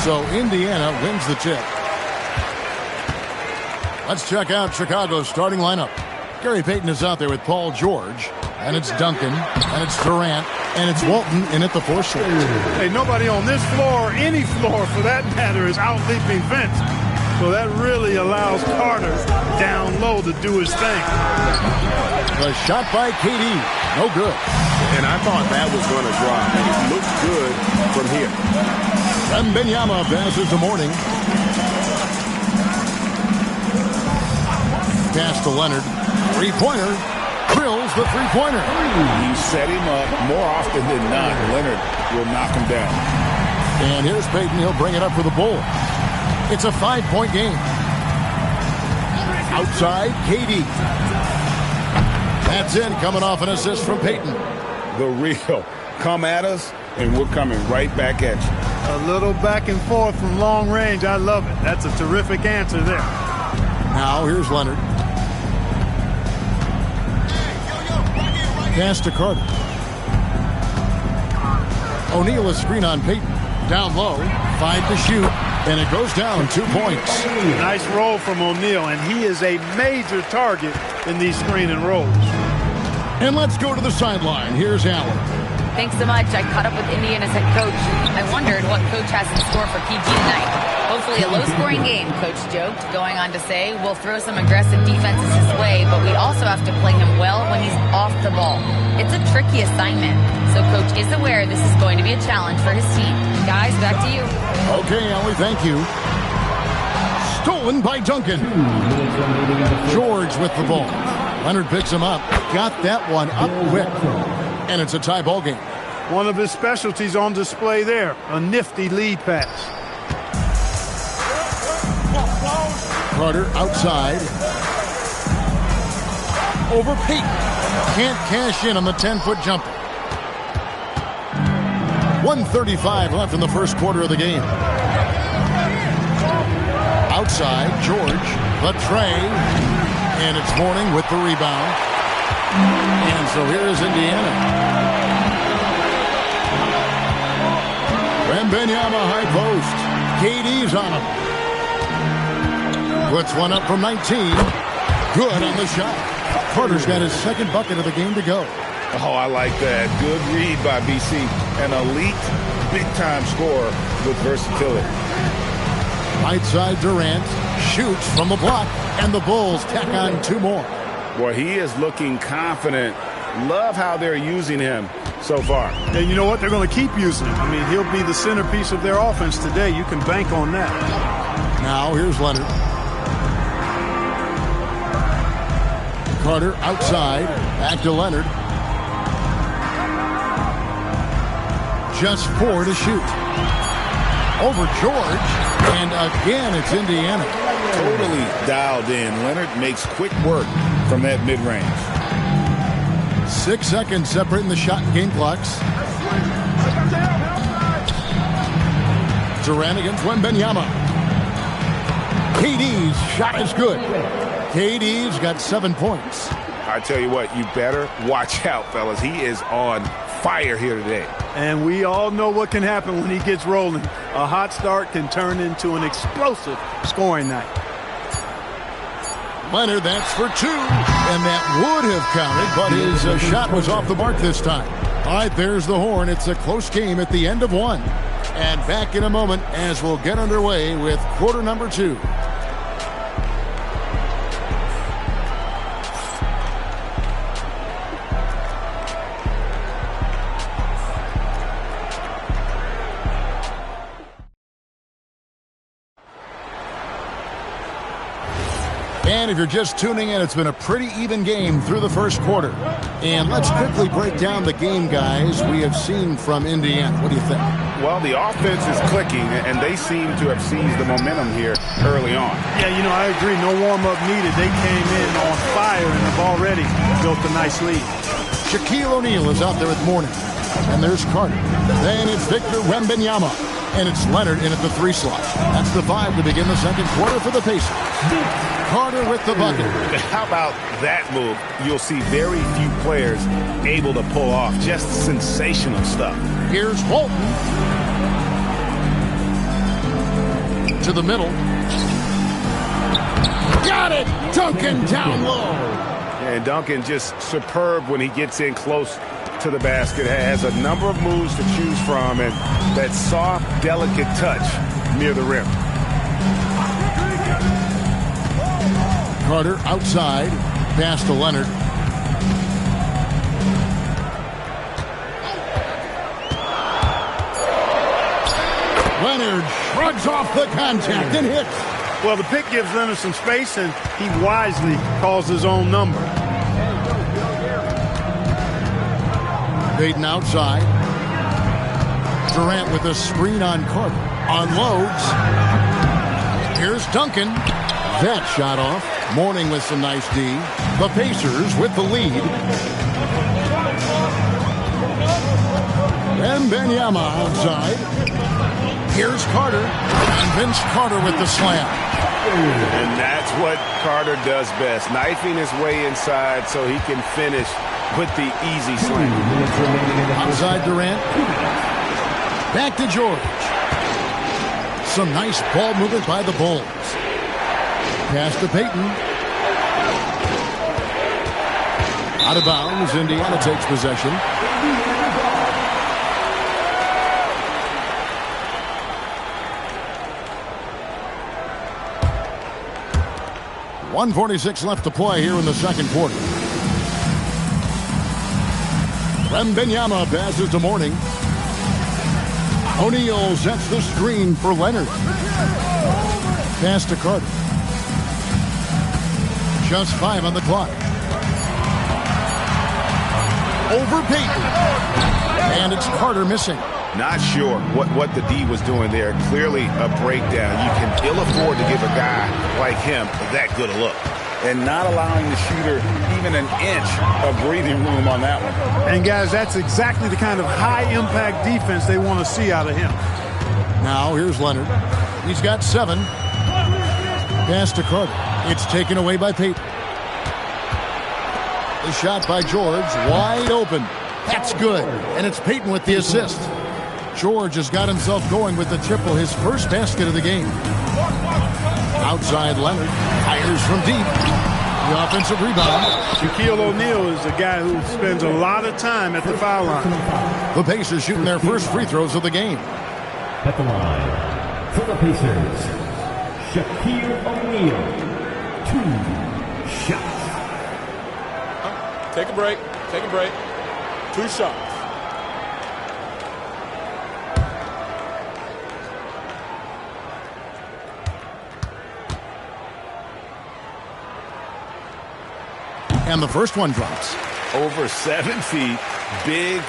So Indiana wins the tip. Let's check out Chicago's starting lineup. Gary Payton is out there with Paul George. and it's Duncan, and it's Durant, and it's Walton in at the 4 slot. Hey, nobody on this floor, or any floor for that matter, is out-leaping Vince. So that really allows Carter down low to do his thing. The shot by KD, no good. And I thought that was going to drop. It looked good from here. Wembanyama passes to Mourning. Pass to Leonard. Three-pointer. Drills the three-pointer. You set him up more often than not. Leonard will knock him down. And here's Payton. He'll bring it up for the Bulls. It's a 5-point game. Outside, KD. That's in, coming off an assist from Payton. The real. Come at us, and we're coming right back at you. A little back and forth from long range. I love it. That's a terrific answer there. Now, here's Leonard. Pass to Carter. O'Neal a screen on Payton. Down low, 5 to shoot, and it goes down 2 points. Nice roll from O'Neal, and he is a major target in these screen and rolls. And let's go to the sideline. Here's Allen. Thanks so much. I caught up with Indiana's head coach. I wondered what coach has in store for PG tonight. Hopefully a low-scoring game, coach joked, going on to say, we'll throw some aggressive defenses his way, but we also have to play him well when he's off the ball. It's a tricky assignment, so coach is aware this is going to be a challenge for his team. Guys, back to you. Okay, Allie, thank you. Stolen by Duncan. George with the ball. Leonard picks him up. Got that one up quick. And it's a tie ball game. One of his specialties on display there. A nifty lead pass. Carter outside. Over Payton. Can't cash in on the 10-foot jumper. 1:35 left in the first quarter of the game. Outside, George, the tray, and it's Mourning with the rebound. And so here is Indiana. Wembanyama high post. KD's on him. Puts one up from 19. Good on the shot. Carter's got his second bucket of the game to go. Oh, I like that. Good read by BC. An elite, big-time scorer with versatility. Right side, Durant shoots from the block, and the Bulls tack on 2 more. Boy, he is looking confident. Love how they're using him so far. And you know what? They're going to keep using him. I mean, he'll be the centerpiece of their offense today. You can bank on that. Now, here's Leonard. Carter outside. Back to Leonard. Just 4 to shoot. Over George. And again, it's Indiana. Totally dialed in. Leonard makes quick work from that mid-range. 6 seconds separating the shot and game clocks. Durant against Wembanyama. KD's shot is good. KD's got 7 points. I tell you what, you better watch out, fellas. He is on fire here today. And we all know what can happen when he gets rolling. A hot start can turn into an explosive scoring night. Leonard, that's for 2. And that would have counted, but his shot was off the mark this time. All right, there's the horn. It's a close game at the end of 1. And back in a moment as we'll get underway with quarter number 2. And if you're just tuning in, it's been a pretty even game through the first quarter. And let's quickly break down the game, guys, we have seen from Indiana. What do you think? Well, the offense is clicking, and they seem to have seized the momentum here early on. Yeah, you know, I agree. No warm-up needed. They came in on fire and have already built a nice lead. Shaquille O'Neal is out there with Mourning. And there's Carter. Then it's Victor Wembanyama. And it's Leonard in at the 3 slot. That's the 5 to begin the second quarter for the Pacers. Carter with the bucket. How about that move? You'll see very few players able to pull off just sensational stuff. Here's Walton. To the middle. Got it! Duncan down low. And Duncan just superb when he gets in close to the basket. Has a number of moves to choose from, and that soft, delicate touch near the rim. Carter outside, pass to Leonard. Leonard shrugs off the contact and hits. Well, the pick gives Leonard some space, and he wisely calls his own number. Payton outside. Durant with a screen on Carter. Unloads. Here's Duncan. That shot off. Mourning with some nice D. The Pacers with the lead. Wembanyama outside. Here's Carter. And Vince Carter with the slam. And that's what Carter does best. Knifing his way inside so he can finish with the easy slam. Outside Durant. Back to George. Some nice ball movement by the Bulls. Pass to Payton. Out of bounds. Indiana takes possession. .146 left to play here in the second quarter. Wembanyama passes to Mourning. O'Neal sets the screen for Leonard. Pass to Carter. Just 5 on the clock. Over Payton. And it's Carter missing. Not sure what the D was doing there. Clearly a breakdown. You can ill afford to give a guy like him that good a look. And not allowing the shooter even an inch of breathing room on that one. And, guys, that's exactly the kind of high-impact defense they want to see out of him. Now here's Leonard. He's got 7. Pass to Carter. It's taken away by Payton. The shot by George, wide open. That's good. And it's Payton with the assist. George has got himself going with the triple, his first basket of the game. Outside Leonard, fires from deep. The offensive rebound. Shaquille O'Neal is a guy who spends a lot of time at the foul line. The Pacers shooting their first free throws of the game. At the line, for the Pacers, Shaquille O'Neal, 2 shots. Take a break. Take a break. 2 shots. And the first one drops. Over 7 feet, big,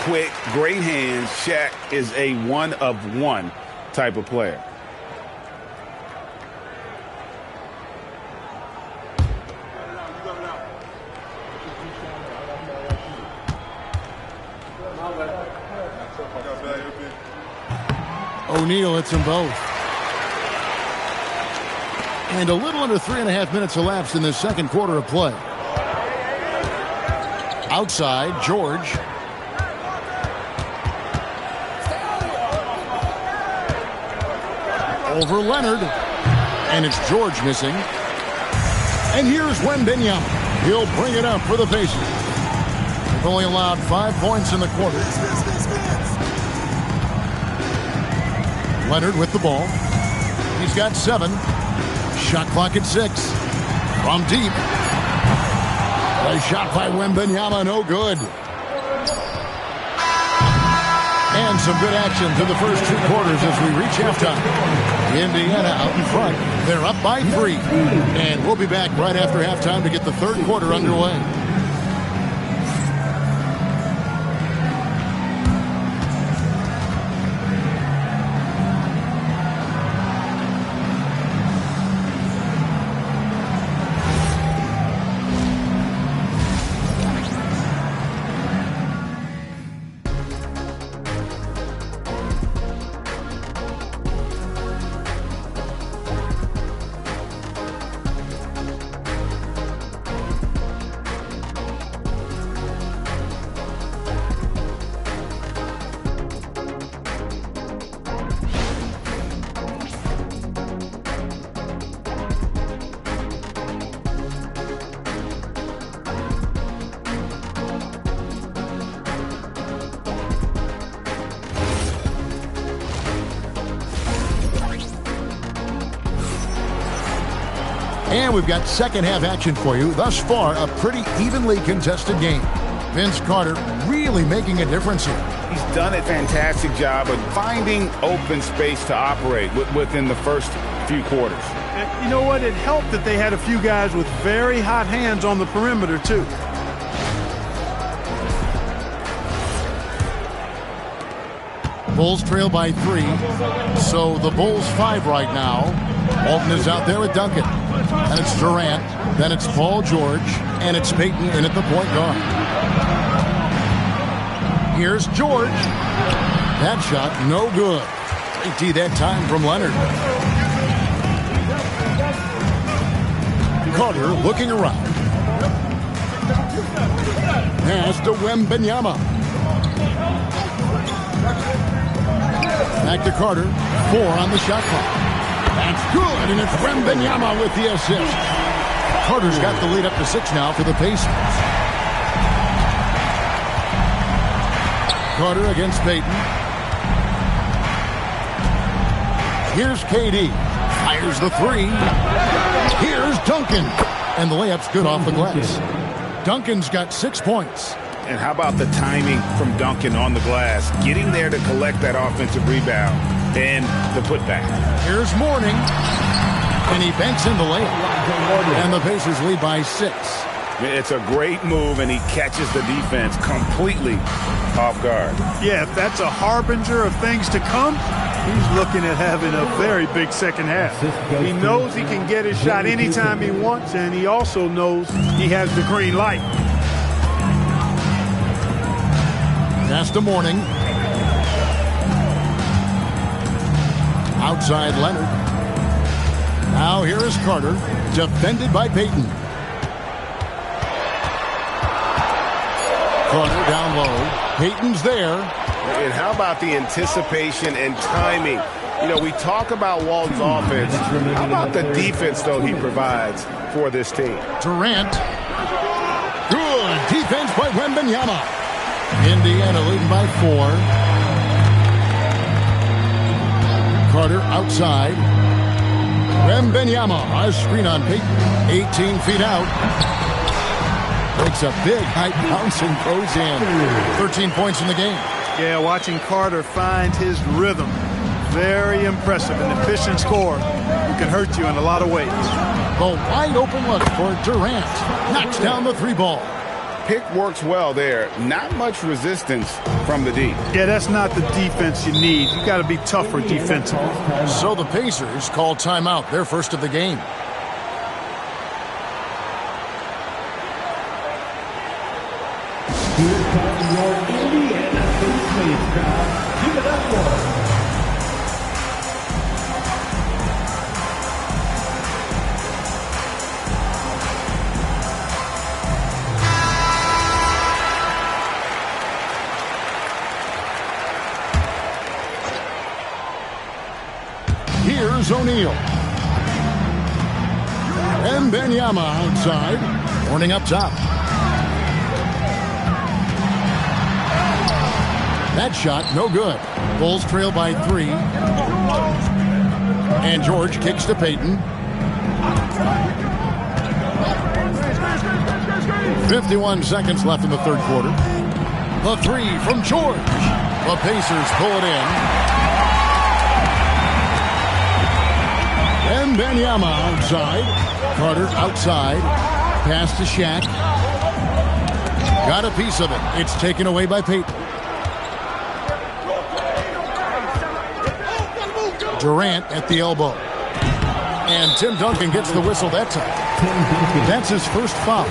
quick, great hands. Shaq is a one-of-one type of player. O'Neal hits them both. And a little under 3.5 minutes elapsed in the second quarter of play. Outside, George. Over Leonard. And it's George missing. And here's Wembanyama. He'll bring it up for the Pacers. They've only allowed 5 points in the quarter. Leonard with the ball. He's got 7. Shot clock at 6. From deep. A shot by Wembanyama, no good. And some good action through the first 2 quarters as we reach halftime. Indiana out in front. They're up by 3. And we'll be back right after halftime to get the third quarter underway. And we've got second half action for you. Thus far, a pretty evenly contested game. Vince Carter really making a difference here. He's done a fantastic job of finding open space to operate within the first few quarters. And you know what? It helped that they had a few guys with very hot hands on the perimeter, too. Bulls trail by 3. So the Bulls 5 right now. Walton is out there with Duncan. And it's Durant. Then it's Paul George. And it's Payton in at the point guard. Here's George. That shot, no good. Great D that time from Leonard. Carter looking around. Pass to Wembanyama. Back to Carter. 4 on the shot clock. That's good, and it's Wembanyama with the assist. Carter's got the lead up to 6 now for the Pacers. Carter against Payton. Here's KD. Fires the 3. Here's Duncan. And the layup's good off the glass. Duncan's got 6 points. And how about the timing from Duncan on the glass? Getting there to collect that offensive rebound and the putback. Here's Mourning. And he banks in the layup. And the Pacers lead by 6. It's a great move, and he catches the defense completely off guard. Yeah, if that's a harbinger of things to come, he's looking at having a very big second half. He knows he can get his shot anytime he wants, and he also knows he has the green light. Pass to Mourning. Outside Leonard. Now here is Carter, defended by Payton. Carter down low. Payton's there. And how about the anticipation and timing? You know, we talk about Walton's offense. How about the defense, though, he provides for this team? Durant. Good defense by Wembanyama. Indiana leading by 4. Carter outside. Wembanyama, a screen on Payton. 18 feet out. Makes a big high bounce and goes in. 13 points in the game. Yeah, watching Carter find his rhythm. Very impressive. An efficient scorer who can hurt you in a lot of ways. The wide open look for Durant. Knocks down the 3 ball. Pick works well there. Not much resistance from the D. Yeah, that's not the defense you need. You got to be tougher defensively. So the Pacers call timeout, their first of the game. Here comes your Indiana Pacers crowd. Give it up for Here's O'Neal. Wembanyama outside. Warning up top. That shot, no good. Bulls trail by 3. And George kicks to Payton. 51 seconds left in the third quarter. The 3 from George. The Pacers pull it in. Wembanyama outside. Carter outside. Pass to Shaq. Got a piece of it. It's taken away by Payton. Durant at the elbow. And Tim Duncan gets the whistle that time. That's his first foul.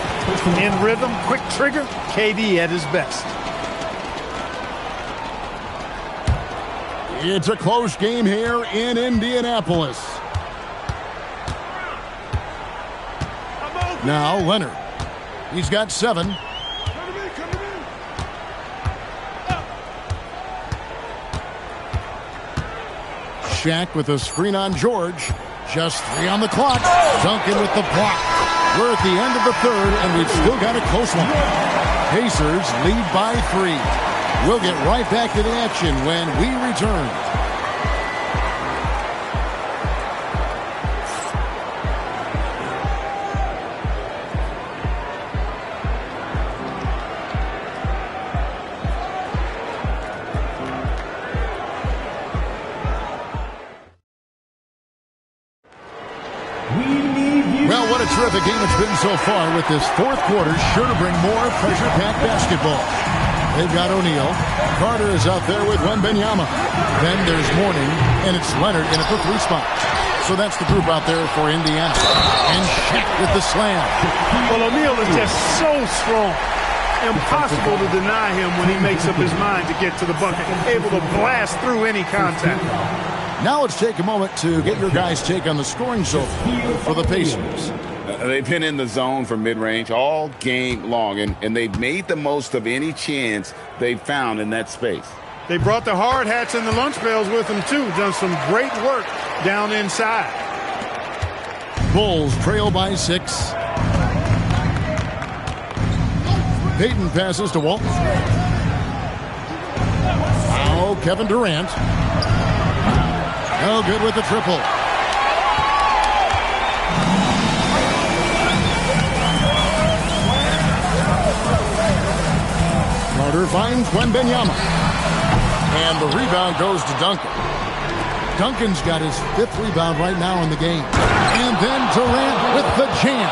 In rhythm, quick trigger, KD at his best. It's a close game here in Indianapolis. Now Leonard. He's got 7. Shaq with a screen on George. Just 3 on the clock. Duncan with the block. We're at the end of the third, and we've still got a close one. Pacers lead by 3. We'll get right back to the action when we return. so far with this fourth quarter sure to bring more pressure-packed basketball. They've got O'Neal. Carter is out there with Wembanyama. Then there's Mourning, and it's Leonard in at the 3 spot. So that's the group out there for Indiana. And Shaq with the slam. Well, O'Neal is just so strong. Impossible to deny him when he makes up his mind to get to the bucket. Able to blast through any contact. Now let's take a moment to get your guys' take on the scoring so for the Pacers. They've been in the zone for mid-range all game long, and they've made the most of any chance they've found in that space. They brought the hard hats and the lunch bells with them, too. Done some great work down inside. Bulls trail by 6. Payton passes to Walton. Now Kevin Durant. No good with the triple. Carter finds Wembanyama. And the rebound goes to Duncan. Duncan's got his 5th rebound right now in the game. And then Durant with the jam.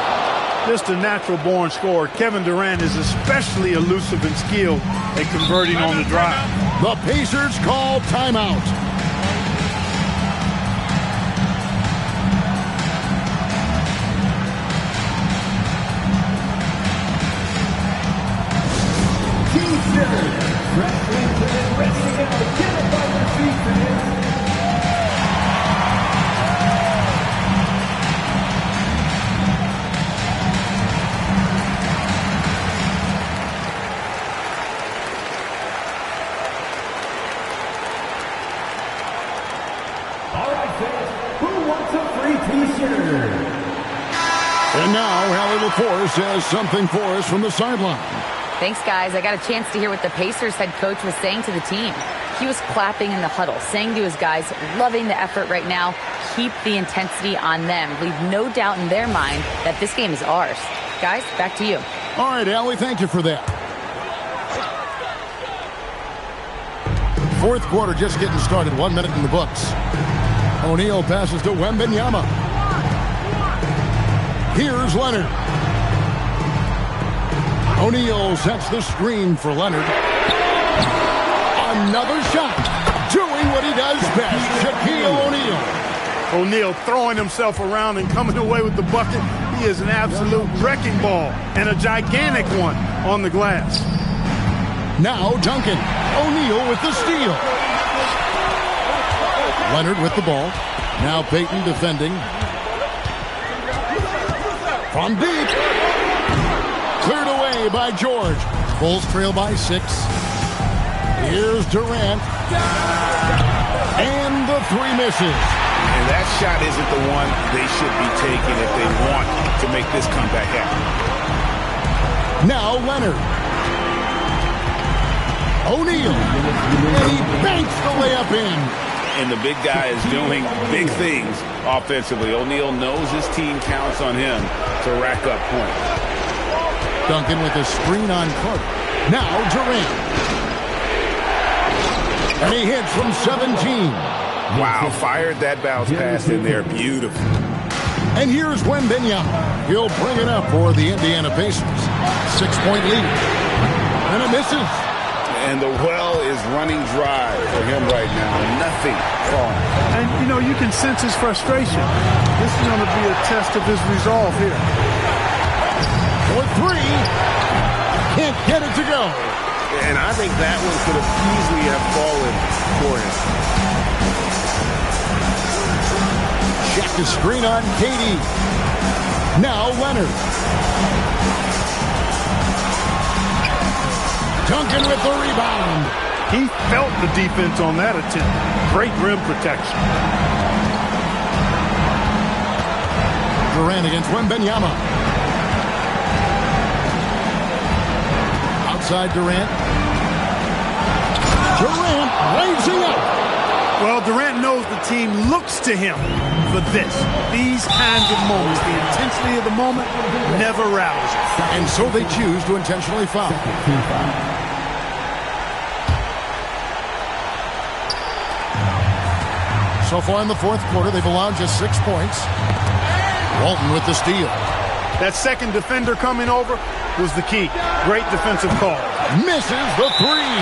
Just a natural-born scorer. Kevin Durant is especially elusive and skilled at converting on the drive. The Pacers call timeout. And now, Hallie LaForce has something for us from the sideline. Thanks, guys. I got a chance to hear what the Pacers head coach was saying to the team. He was clapping in the huddle, saying to his guys, loving the effort right now, keep the intensity on them. Leave no doubt in their mind that this game is ours. Guys, back to you. All right, Allie, thank you for that. Fourth quarter just getting started. 1 minute in the books. O'Neal passes to Wembanyama. Here's Leonard. O'Neal sets the screen for Leonard. Another shot. Doing what he does best. Shaquille O'Neal. O'Neal throwing himself around and coming away with the bucket. He is an absolute wrecking ball and a gigantic one on the glass. Now Duncan. O'Neal with the steal. Leonard with the ball. Now Payton defending. From deep. Cleared away by George. Bulls trail by 6. Here's Durant. And the 3 misses. And that shot isn't the one they should be taking if they want to make this comeback happen. Now Leonard. O'Neal. And he banks the layup in. And the big guy is doing big things offensively. O'Neal knows his team counts on him to rack up points. Duncan with a screen on Carter. Now Durant. And he hits from 17. Wow, fired that bounce pass in there. Beautiful. And here's Wembanyama. He'll bring it up for the Indiana Pacers. 6-point lead. And it misses. And the well is running dry for him right now. Nothing falling. And, you know, you can sense his frustration. This is going to be a test of his resolve here. For 3. Can't get it to go. And I think that one could have easily have fallen for him. Check the screen on KD. Now Leonard. Duncan with the rebound. He felt the defense on that attempt. Great rim protection. Durant against Wembanyama. Outside Durant. Durant raising up. Well, Durant knows the team looks to him for this. These kinds of moments, the intensity of the moment, never rallies. And so they choose to intentionally foul. So far in the fourth quarter, they've allowed just 6 points. Walton with the steal. That second defender coming over was the key. Great defensive call. Misses the three.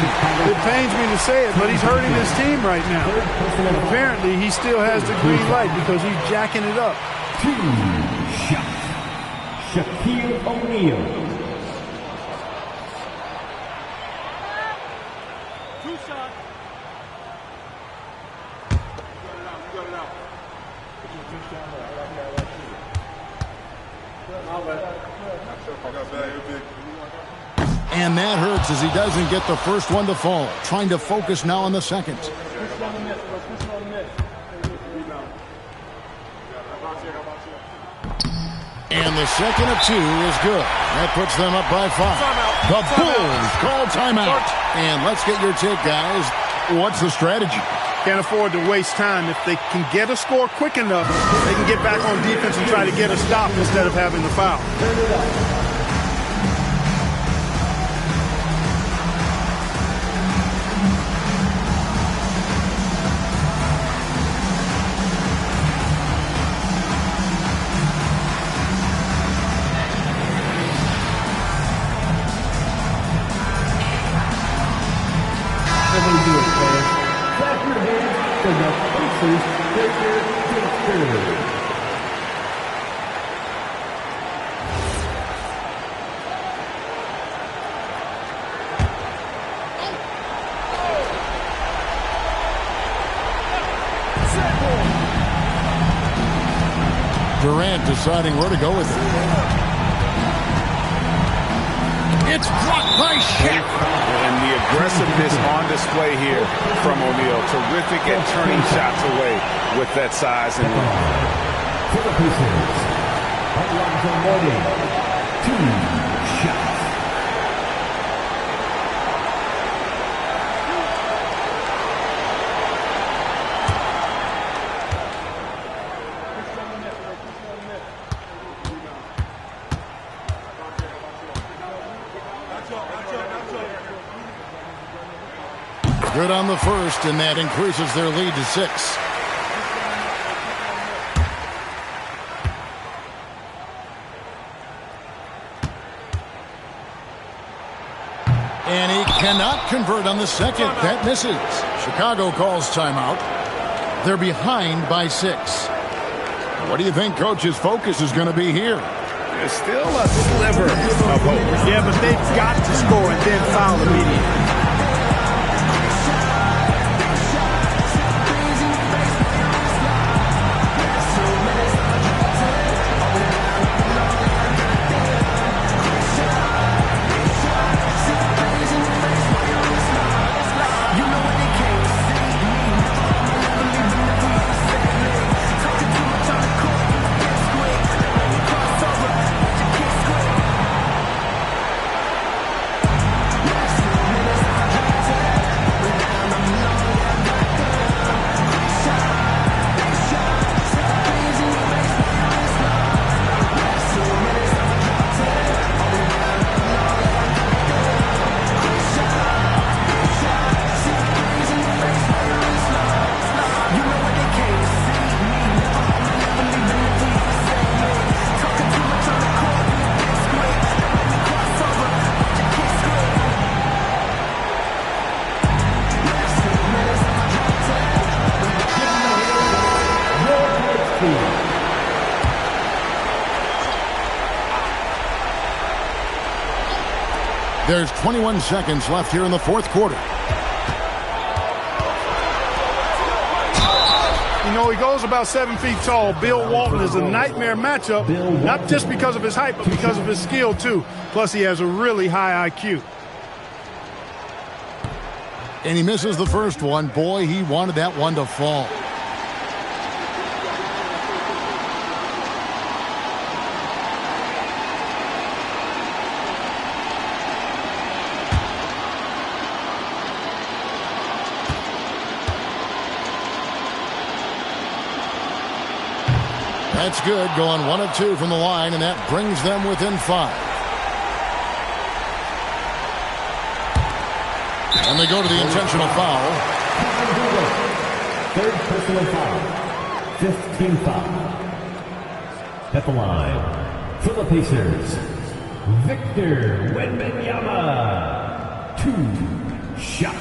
It pains me to say it, but he's hurting his team right now. Apparently, he still has the green light because he's jacking it up. 2 shots. Shaquille O'Neal. 2 shots. And that hurts as he doesn't get the first one to fall. Trying to focus now on the second. And the second of 2 is good. That puts them up by 5. The Bulls call timeout. And let's get your take, guys. What's the strategy? Can't afford to waste time. If they can get a score quick enough, they can get back on defense and try to get a stop instead of having the foul. Durant deciding where to go with it. It's blocked by Shaq. And the aggressiveness on display here from O'Neal. Terrific at turning shots away with that size and length. 2 shots. Good on the first, and that increases their lead to 6. And he cannot convert on the second. That misses. Chicago calls timeout. They're behind by 6. What do you think Coach's focus is going to be here? there's still a sliver of hope. Yeah, but they've got to score and then foul immediately. There's 21 seconds left here in the fourth quarter. You know, he goes about 7 feet tall. Bill Walton is a nightmare matchup, not just because of his height, but because of his skill, too. Plus, he has a really high IQ. And he misses the first one. Boy, he wanted that one to fall. That's good, going 1 of 2 from the line, and that brings them within 5. And they go to the intentional foul. Third personal foul. 15 foul. At the line, For the Pacers, Victor Wembanyama. 2 shots.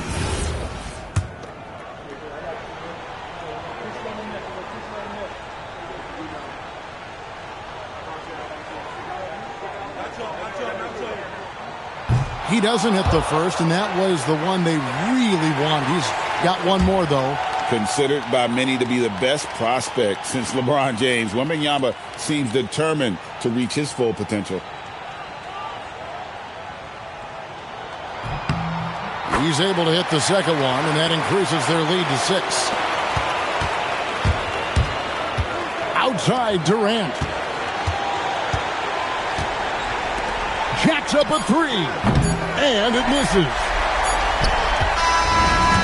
He doesn't hit the first, and that was the one they really wanted. He's got one more, though. Considered by many to be the best prospect since LeBron James, Wembanyama seems determined to reach his full potential. He's able to hit the second one, and that increases their lead to 6. Outside, Durant. Jacks up a 3. And it misses.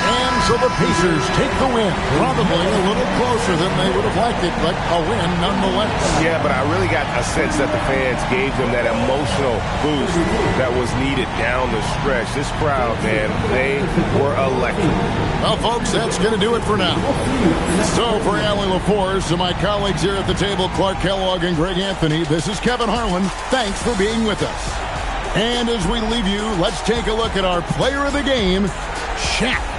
And so the Pacers take the win. Probably a little closer than they would have liked it, but a win nonetheless. Yeah, but I really got a sense that the fans gave them that emotional boost that was needed down the stretch. This crowd, man, they were electric. Well, folks, that's going to do it for now. So for Allie LaForce and my colleagues here at the table, Clark Kellogg and Greg Anthony, this is Kevin Harlan. Thanks for being with us. And as we leave you, let's take a look at our player of the game, Shaq.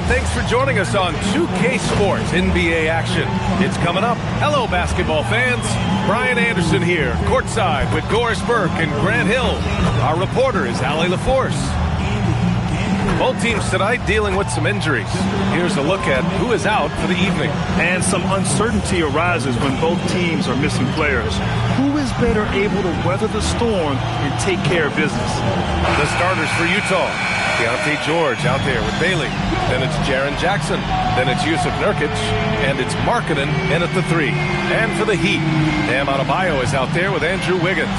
and thanks for joining us on 2K Sports NBA action. It's coming up. Hello, basketball fans. Brian Anderson here, courtside with Doris Burke and Grant Hill. Our reporter is Allie LaForce. Both teams tonight dealing with some injuries. Here's a look at who is out for the evening. And some uncertainty arises when both teams are missing players. Who is better able to weather the storm and take care of business? The starters for Utah. Keontae George out there with Bailey. Then it's Jaren Jackson. Then it's Jusuf Nurkic. And it's Markkanen in at the 3. And for the Heat, Bam Adebayo is out there with Andrew Wiggins.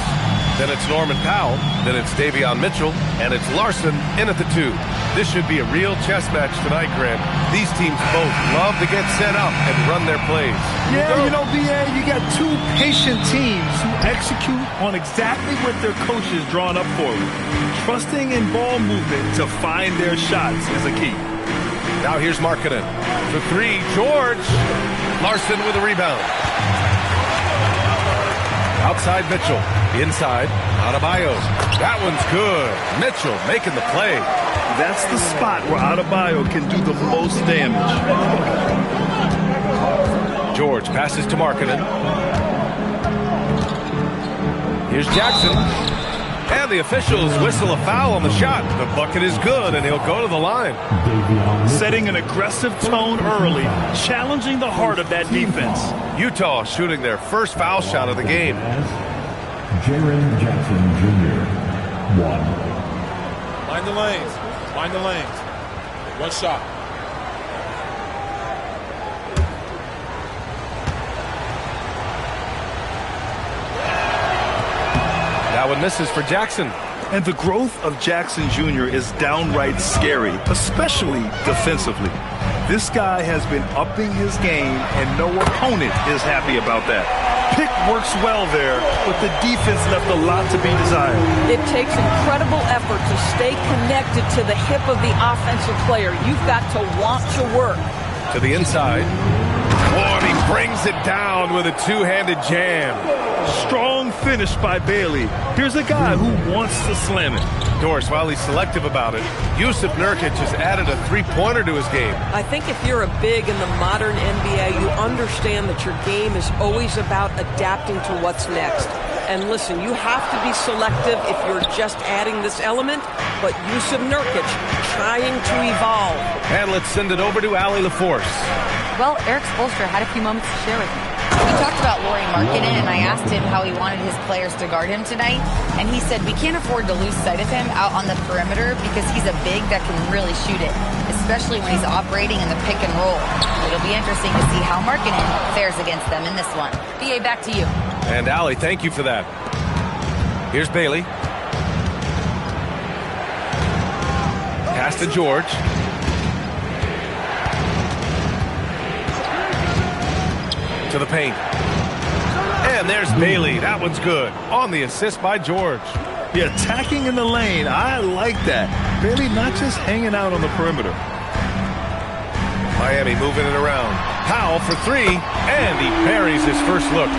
Then it's Norman Powell. Then it's Davion Mitchell. And it's Larson in at the 2. This should be a real chess match tonight, Grant. These teams both love to get set up and run their plays. Yeah, you know, B.A., you got two patient teams who execute on exactly what their coaches drawn up for them. Trusting in ball movement to find their shots is a key. Now here's Markkanen. For 3, George. Larson with a rebound. Outside Mitchell. Inside, Adebayo. That one's good. Mitchell making the play. That's the spot where Adebayo can do the most damage. George passes to Markkanen. Here's Jackson. And the officials whistle a foul on the shot. The bucket is good, and he'll go to the line. Setting an aggressive tone early, challenging the heart of that defense. Utah shooting their first foul shot of the game. Jaren Jackson Jr. 1. Mind the lanes. Mind the lanes. One shot. That one misses for Jackson. And the growth of Jackson Jr. is downright scary, especially defensively. This guy has been upping his game, and no opponent is happy about that. Pick works well there, but the defense left a lot to be desired. It takes incredible effort to stay connected to the hip of the offensive player. You've got to want to work. To the inside. Oh, and he brings it down with a two-handed jam. Strong finish by Bailey. Here's a guy who wants to slam it. Doris, while he's selective about it, Jusuf Nurkic has added a three-pointer to his game. I think if you're a big in the modern NBA, you understand that your game is always about adapting to what's next. And listen, you have to be selective if you're just adding this element, but Jusuf Nurkic trying to evolve. And let's send it over to Allie LaForce. Well, Eric Spoelstra had a few moments to share with me. We talked about Lauri Markkanen, and I asked him how he wanted his players to guard him tonight, and he said we can't afford to lose sight of him out on the perimeter because he's a big that can really shoot it, especially when he's operating in the pick and roll. It'll be interesting to see how Markkanen fares against them in this one. BA, back to you. And Allie, thank you for that. Here's Bailey. Pass to George. To the paint. And there's Bailey. That one's good. On the assist by George. Yeah, attacking in the lane. I like that. Bailey not just hanging out on the perimeter. Miami moving it around. Powell for 3, and he buries his first look.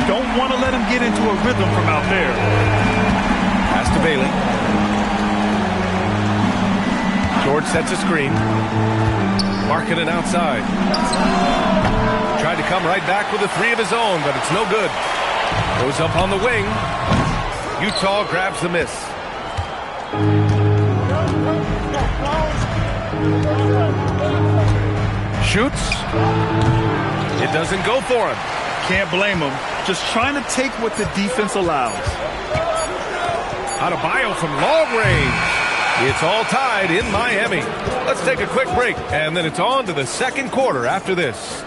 Don't want to let him get into a rhythm from out there. Pass to Bailey. George sets a screen. Markkanen outside. Tried to come right back with a 3 of his own, but it's no good. Goes up on the wing. Utah grabs the miss. Shoots. It doesn't go for him. Can't blame him. Just trying to take what the defense allows. Adebayo from long range. It's all tied in Miami. Let's take a quick break, and then it's on to the second quarter after this.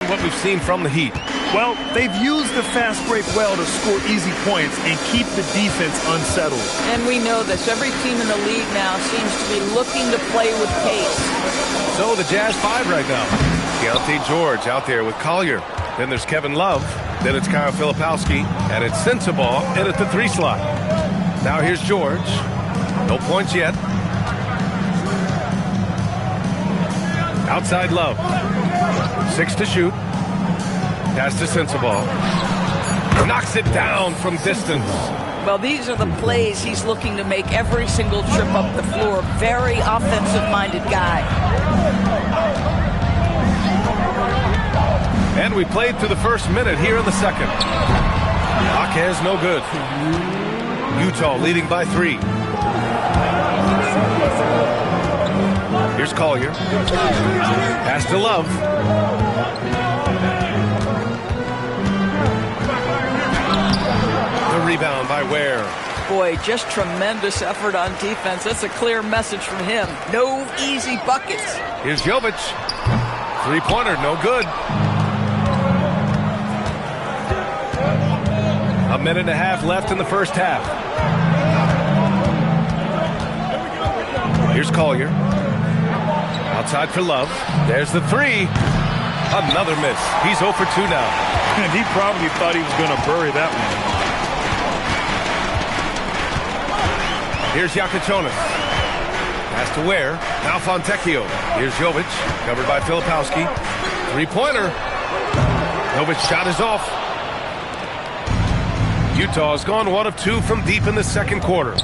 What we've seen from the Heat. Well, they've used the fast break well to score easy points and keep the defense unsettled. And we know this. Every team in the league now seems to be looking to play with pace. So the Jazz 5 right now. Keontae George out there with Collier. Then there's Kevin Love. Then it's Kyle Filipowski. And it's Sensabaugh in at the 3 slot. Now here's George. No points yet. Outside Love. 6 to shoot. Pass to Sensabaugh. Knocks it down from distance. Well, these are the plays he's looking to make every single trip up the floor. Very offensive-minded guy. And we played through the first minute here in the second. Jaquez no good. Utah leading by 3. Here's Collier. Pass to Love. The rebound by Ware. Boy, just tremendous effort on defense. That's a clear message from him. No easy buckets. Here's Jovic. 3-pointer, no good. A minute and a half left in the first half. Here's Collier. Outside for Love. There's the 3. Another miss. He's 0 for 2 now. And he probably thought he was going to bury that one. Here's Jakubonis. Pass to Ware. Now Fontecchio. Here's Jovic. Covered by Filipowski. 3-pointer. Jovic's shot is off. Utah's gone 1 of 2 from deep in the second quarter.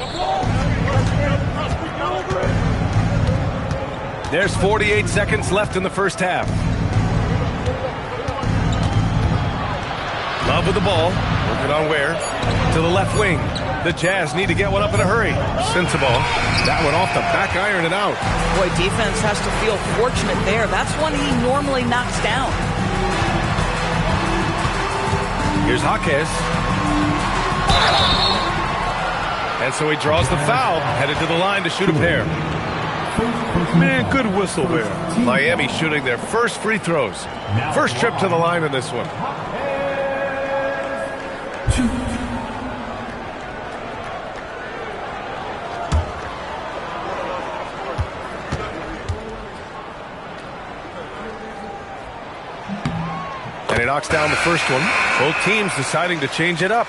There's 48 seconds left in the first half. Love with the ball. Working on Ware. To the left wing. The Jazz need to get one up in a hurry. Sensabaugh. That one off the back iron and out. Boy, defense has to feel fortunate there. That's one he normally knocks down. Here's Jaquez. And so he draws the foul. Headed to the line to shoot a pair. Man, good whistle there. Miami shooting their first free throws. First trip to the line in this one. And he knocks down the first one. Both teams deciding to change it up.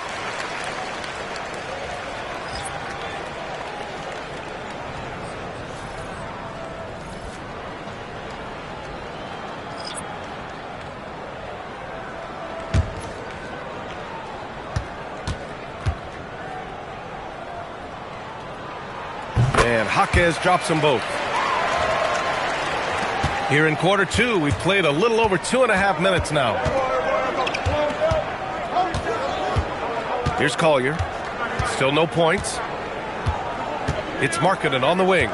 And Jaquez drops them both. Here in quarter 2, we've played a little over 2.5 minutes now. Here's Collier. Still no points. It's Markkanen on the wing.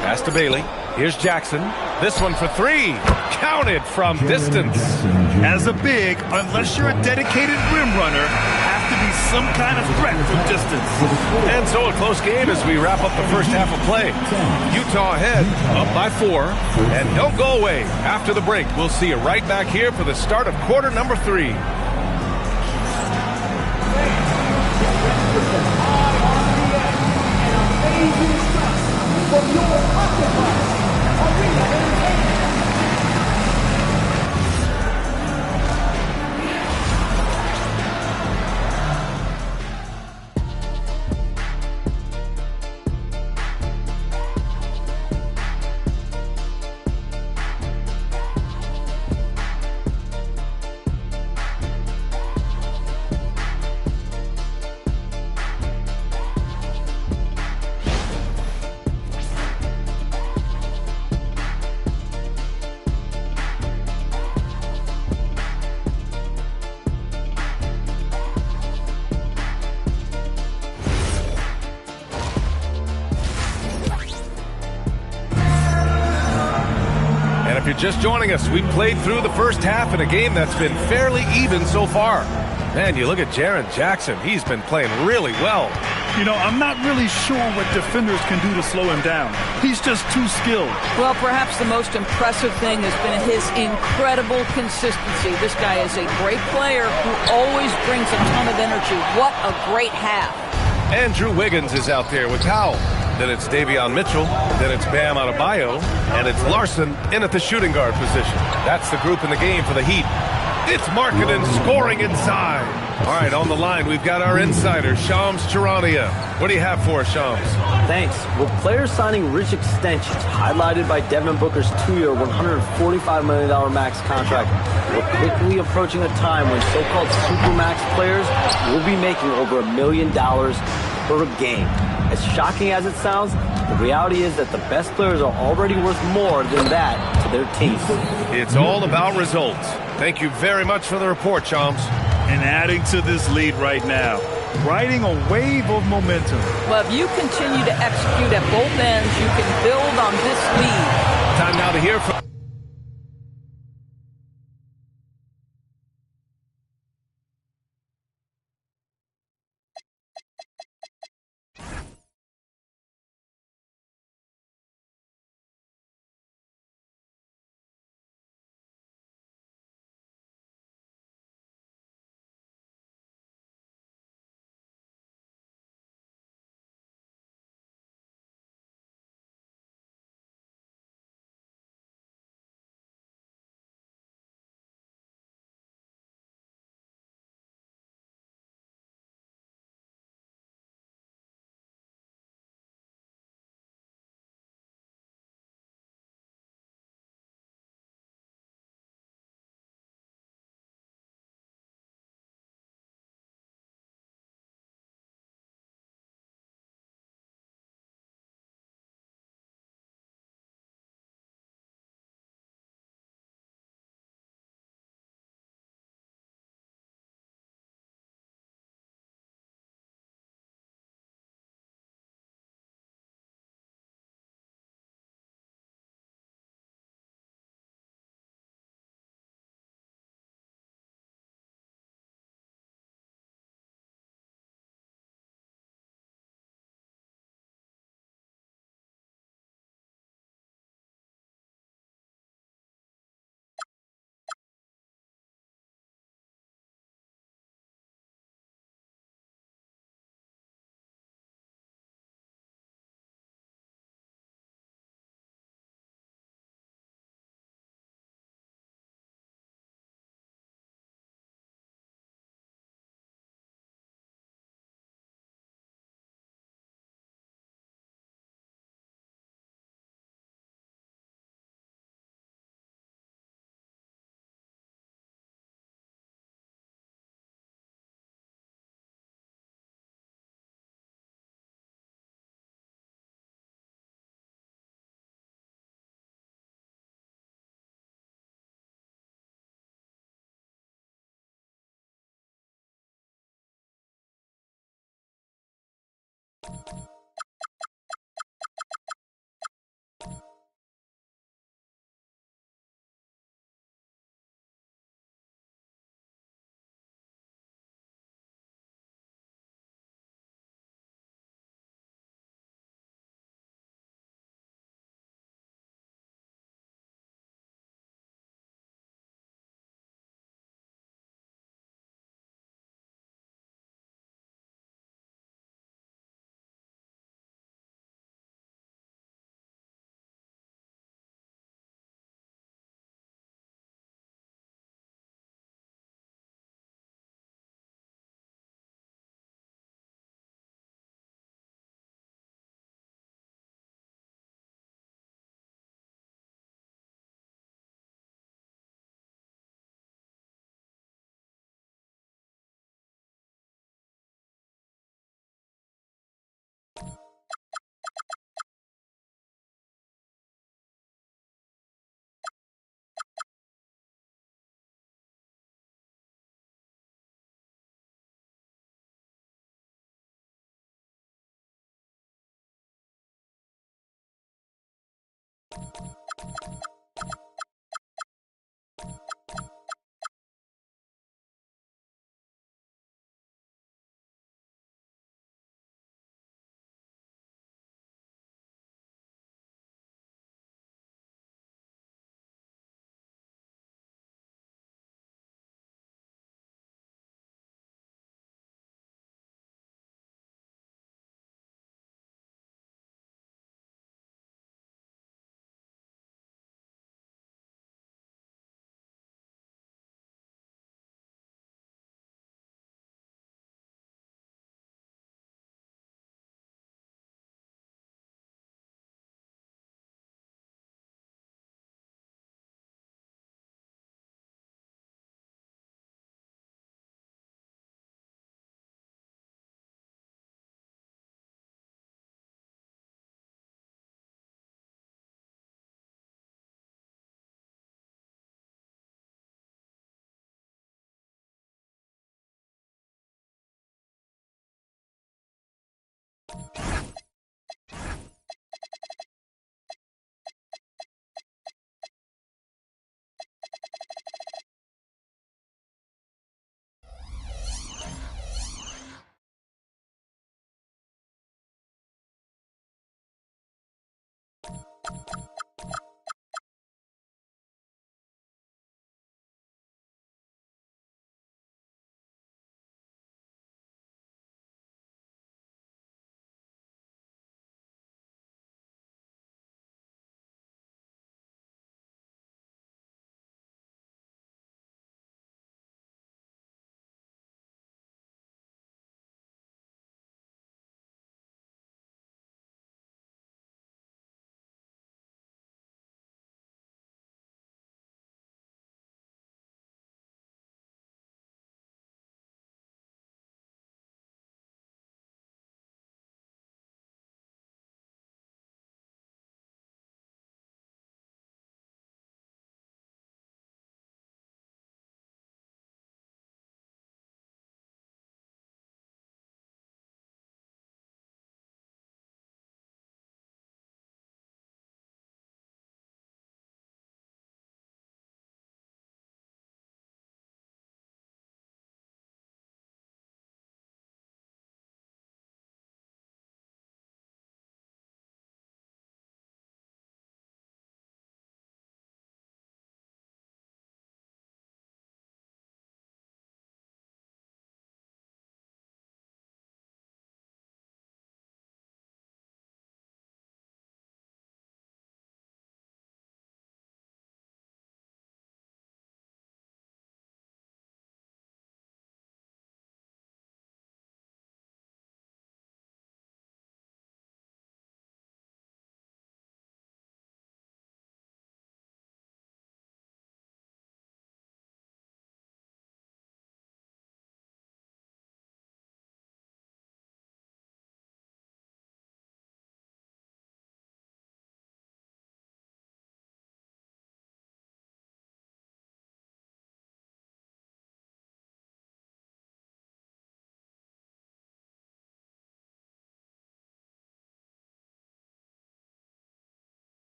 Pass to Bailey. Here's Jackson. This one for 3. Counted from distance. As a big, unless you're a dedicated rim runner, have to be some kind of threat from distance. And so a close game as we wrap up the first half of play. Utah ahead, up by 4. And don't go away. After the break, we'll see you right back here for the start of quarter number 3. If you're just joining us, we played through the first half in a game that's been fairly even so far. Man, you look at Jaren Jackson. He's been playing really well. You know, I'm not really sure what defenders can do to slow him down. He's just too skilled. Well, perhaps the most impressive thing has been his incredible consistency. This guy is a great player who always brings a ton of energy. What a great half. Andrew Wiggins is out there with Powell. then it's Davion Mitchell, then it's Bam Adebayo, and it's Larson in at the shooting guard position. That's the group in the game for the Heat. It's Markkanen scoring inside. All right, on the line, we've got our insider, Shams Charania. What do you have for us, Shams? Thanks. With players signing rich extensions, highlighted by Devin Booker's 2-year, $145 million max contract, we're quickly approaching a time when so-called supermax players will be making over $1 million per game. As shocking as it sounds, the reality is that the best players are already worth more than that to their teams. It's all about results. Thank you very much for the report, Shams. And adding to this lead right now, riding a wave of momentum. Well, if you continue to execute at both ends, you can build on this lead. Time now to hear from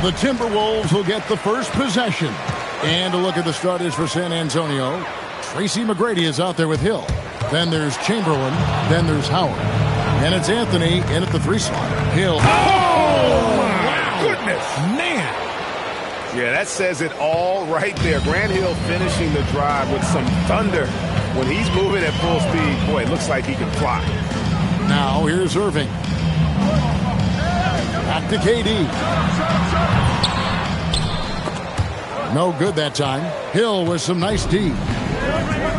The Timberwolves will get the first possession. And a look at the starters for San Antonio. Tracy McGrady is out there with Hill. Then there's Chamberlain. Then there's Howard. And it's Anthony in at the 3 slot. Hill. Oh, my goodness. Man. Yeah, that says it all right there. Grant Hill finishing the drive with some thunder. When he's moving at full speed, boy, it looks like he can fly. Now here's Irving. Back to KD. No good that time. Hill with some nice D.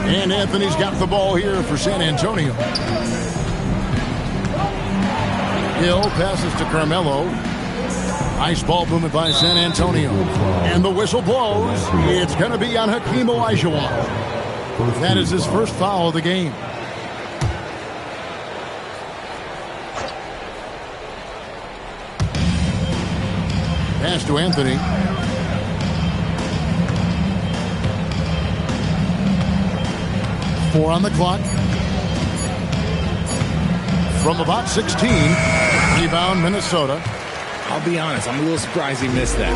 And Anthony's got the ball here for San Antonio. Hill passes to Carmelo. Nice ball movement by San Antonio. And the whistle blows. It's going to be on Hakeem Olajuwon. That is his first foul of the game. Pass to Anthony. Four on the clock. From about 16. Rebound, Minnesota. I'll be honest, I'm a little surprised he missed that.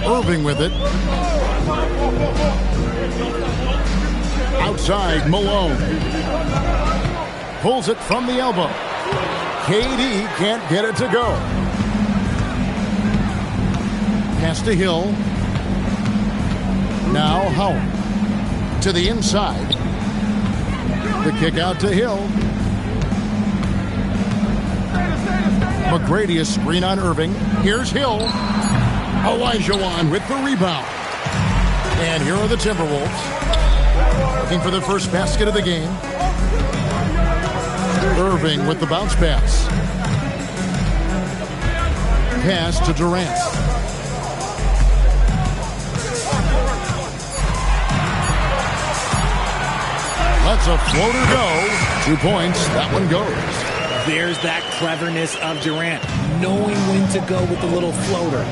Irving with it. Outside, Malone. Pulls it from the elbow. KD can't get it to go. Pass to Hill. Now Howard. To the inside. The kick out to Hill. McGrady a screen on Irving. Here's Hill. Olajuwon with the rebound. And here are the Timberwolves. Looking for their first basket of the game. Irving with the bounce pass. Pass to Durant. Lets a floater go. 2 points. That one goes. There's that cleverness of Durant, knowing when to go with the little floater.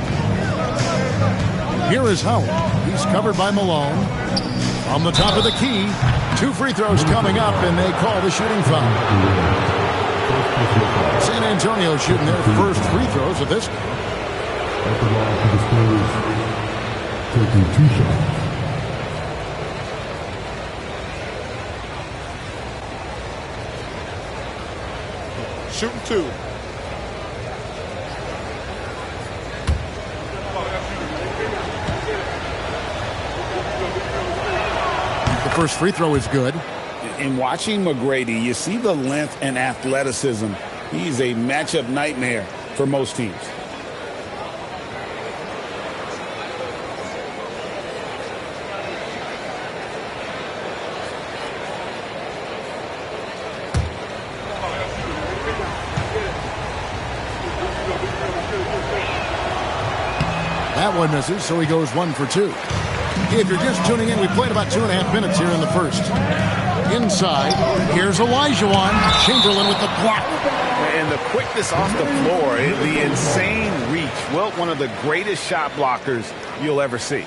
Here is Howard. He's covered by Malone. On the top of the key. 2 free throws coming up, and they call the shooting foul. San Antonio shooting their first free throws of this game. Taking 2 shots. Shooting 2. The first free throw is good. In watching McGrady, you see the length and athleticism. He's a matchup nightmare for most teams. That one misses, so he goes 1 for 2. If you're just tuning in, we played about 2.5 minutes here in the first. Inside, here's Olajuwon. Chamberlain with the block. And the quickness off the floor, the insane reach. Well, one of the greatest shot blockers you'll ever see.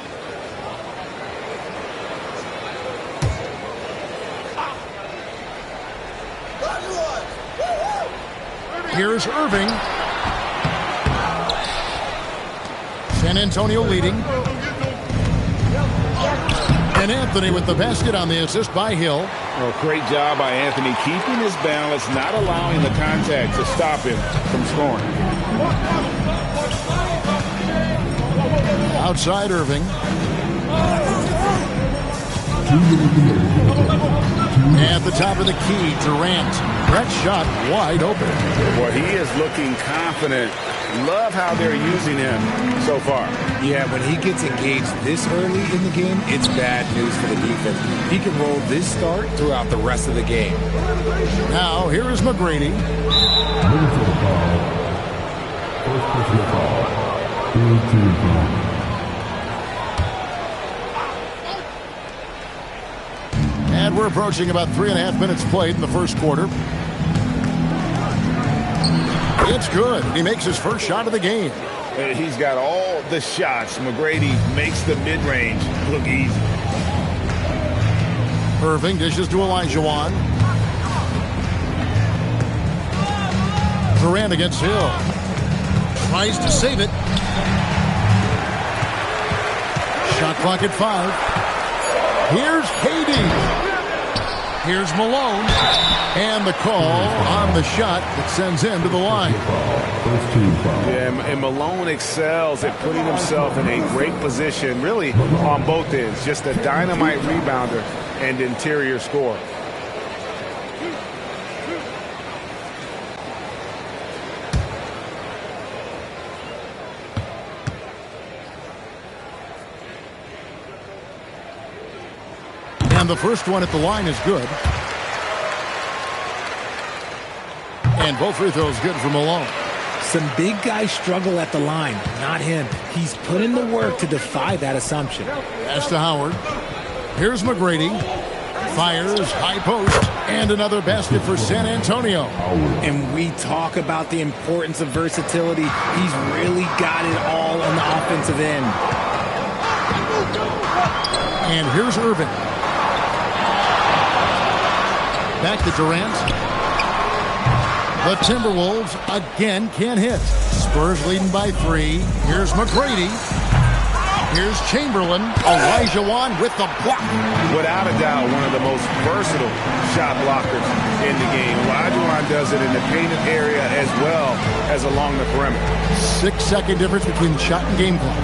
Here's Irving. San Antonio leading. And Anthony with the basket on the assist by Hill. Well, great job by Anthony keeping his balance, not allowing the contact to stop him from scoring. Outside Irving. At the top of the key, Durant. That shot wide open. Well, he is looking confident. Love how they're using him so far. Yeah, when he gets engaged this early in the game, it's bad news for the defense. He can roll this start throughout the rest of the game. Now, here is McGrady. First personal foul. 18 foul. And we're approaching about 3.5 minutes played in the first quarter. It's good. He makes his first shot of the game. He's got all the shots. McGrady makes the mid-range look easy. Irving dishes to Olajuwon. Durant against Hill. Tries to save it. Shot clock at 5. Here's KD. Here's Malone. And the call on the shot that sends him to the line. Yeah, and Malone excels at putting himself in a great position, really on both ends. Just a dynamite rebounder and interior scorer. And the first one at the line is good. And both free throws good for Malone. Some big guys struggle at the line, not him. He's put in the work to defy that assumption. Pass to Howard. Here's McGrady. Fires, high post, and another basket for San Antonio. And we talk about the importance of versatility. He's really got it all on the offensive end. And here's Irving. Back to Durant. The Timberwolves again can't hit. Spurs leading by 3. Here's McGrady. Here's Chamberlain. Olajuwon with the block. Without a doubt, one of the most versatile shot blockers in the game. Olajuwon does it in the painted area as well as along the perimeter. 6-second difference between shot and game clock.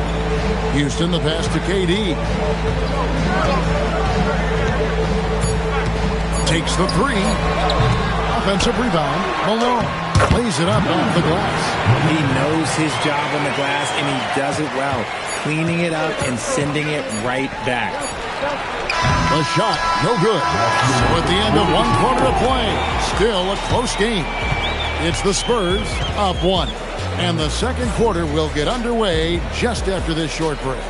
Houston, the pass to KD. Takes the 3. Offensive rebound. Malone plays it up off the glass. He knows his job on the glass, and he does it well. Cleaning it up and sending it right back. The shot, no good. So at the end of 1 quarter of play, still a close game. It's the Spurs up 1. And the second quarter will get underway just after this short break.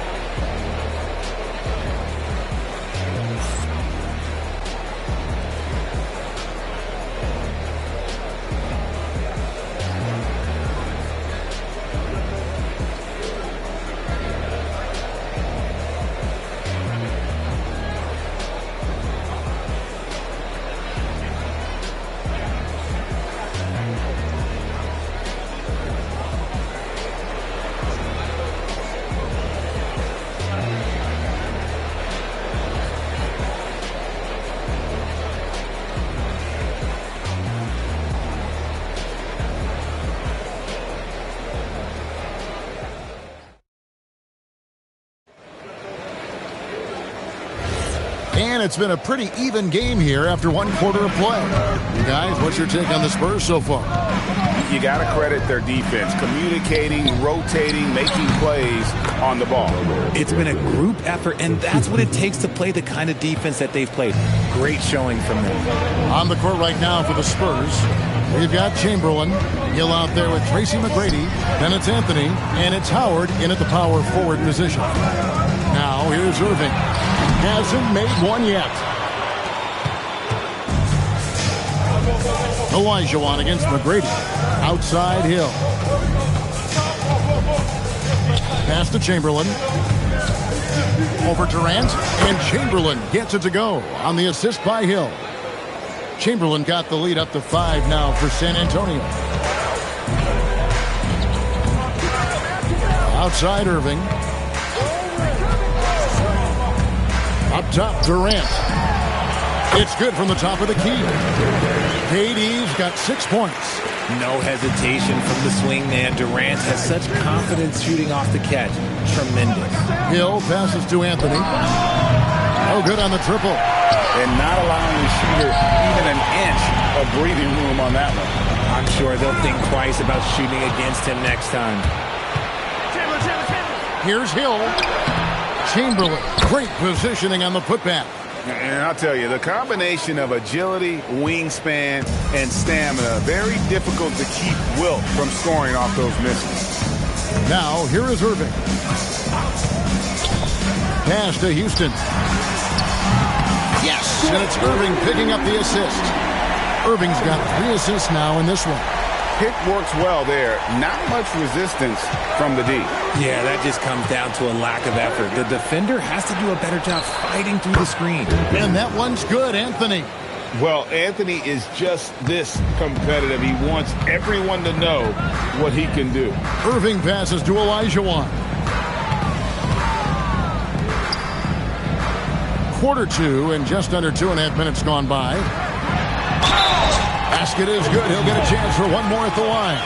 And it's been a pretty even game here after 1 quarter of play. You guys, what's your take on the Spurs so far? You got to credit their defense, communicating, rotating, making plays on the ball. It's been a group effort, and that's what it takes to play the kind of defense that they've played. Great showing from them. On the court right now for the Spurs, We've got Chamberlain. Hill out there with Tracy McGrady. Then it's Anthony. And it's Howard in at the power forward position. Now here's Irving. Hasn't made one yet. Olajuwon against McGrady. Outside Hill. Pass to Chamberlain. Over Durant. And Chamberlain gets it to go on the assist by Hill. Chamberlain got the lead up to 5 now for San Antonio. Outside Irving. Up top, Durant. It's good from the top of the key. KD's got 6 points. No hesitation from the swing man. Durant has such confidence shooting off the catch. Tremendous. Hill passes to Anthony. Oh, good on the triple. And not allowing the shooter even an inch of breathing room on that one. I'm sure they'll think twice about shooting against him next time. Here's Hill. Chamberlain. Great positioning on the putback. And I'll tell you, the combination of agility, wingspan, and stamina, very difficult to keep Wilt from scoring off those misses. Now, here is Irving. Pass to Houston. Yes, and it's Irving picking up the assist. Irving's got 3 assists now in this one. Pick works well there. Not much resistance from the D. Yeah, that just comes down to a lack of effort. The defender has to do a better job fighting through the screen. And that one's good, Anthony. Well, Anthony is just this competitive. He wants everyone to know what he can do. Irving passes to Olajuwon. Quarter 2 and just under 2.5 minutes gone by. Basket is good. He'll get a chance for one more at the line.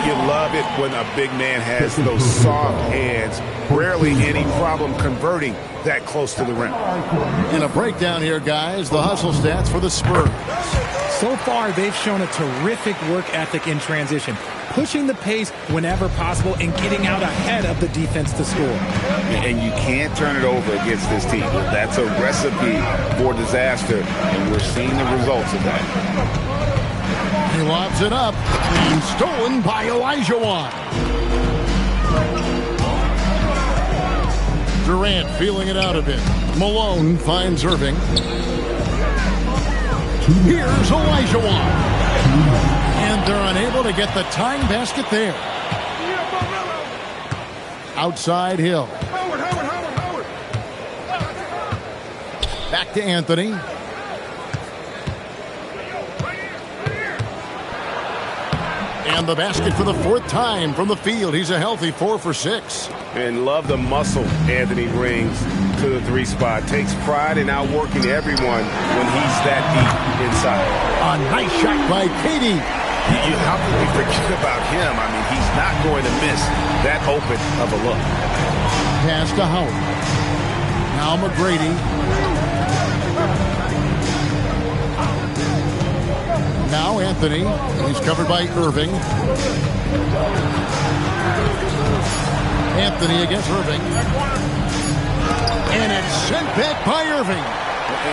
You love it when a big man has those soft hands. Rarely any problem converting that close to the rim. And a breakdown here, guys. The hustle stats for the Spurs. So far, they've shown a terrific work ethic in transition, pushing the pace whenever possible and getting out ahead of the defense to score. And you can't turn it over against this team. That's a recipe for disaster, and we're seeing the results of that. He lobs it up. And stolen by Olajuwon. Durant feeling it out a bit. Malone finds Irving. Here's Olajuwon. And they're unable to get the tying basket there. Outside Hill. Back to Anthony. And the basket for the 4th time from the field. He's a healthy 4 for 6. And love the muscle Anthony brings to the 3 spot. Takes pride in outworking everyone when he's that deep inside. A nice shot by KD. How can we forget about him? I mean, he's not going to miss that open of a look. Pass to Howard. Now McGrady. Now Anthony. He's covered by Irving. Anthony against Irving. And it's sent back by Irving.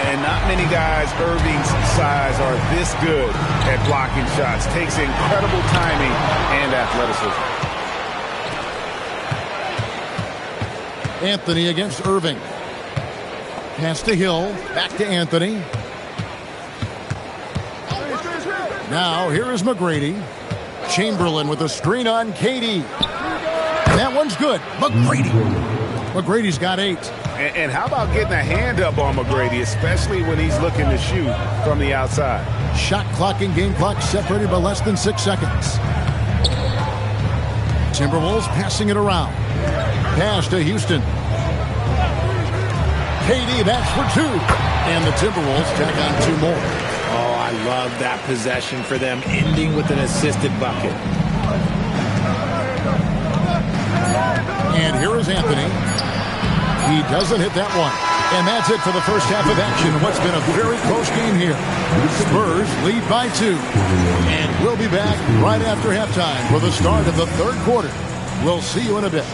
And not many guys Irving's size are this good at blocking shots. Takes incredible timing and athleticism. Anthony against Irving. Pass to Hill. Back to Anthony. Now, here is McGrady. Chamberlain with a screen on KD. And that one's good. McGrady. McGrady's got 8. And how about getting a hand up on McGrady, especially when he's looking to shoot from the outside? Shot clock and game clock separated by less than 6 seconds. Timberwolves passing it around. Pass to Houston. KD, that's for 2. And the Timberwolves tack on 2 more. Oh, I love that possession for them, ending with an assisted bucket. And here is Anthony. He doesn't hit that one. And that's it for the first half of action. What's been a very close game here. Spurs lead by 2. And we'll be back right after halftime for the start of the 3rd quarter. We'll see you in a bit.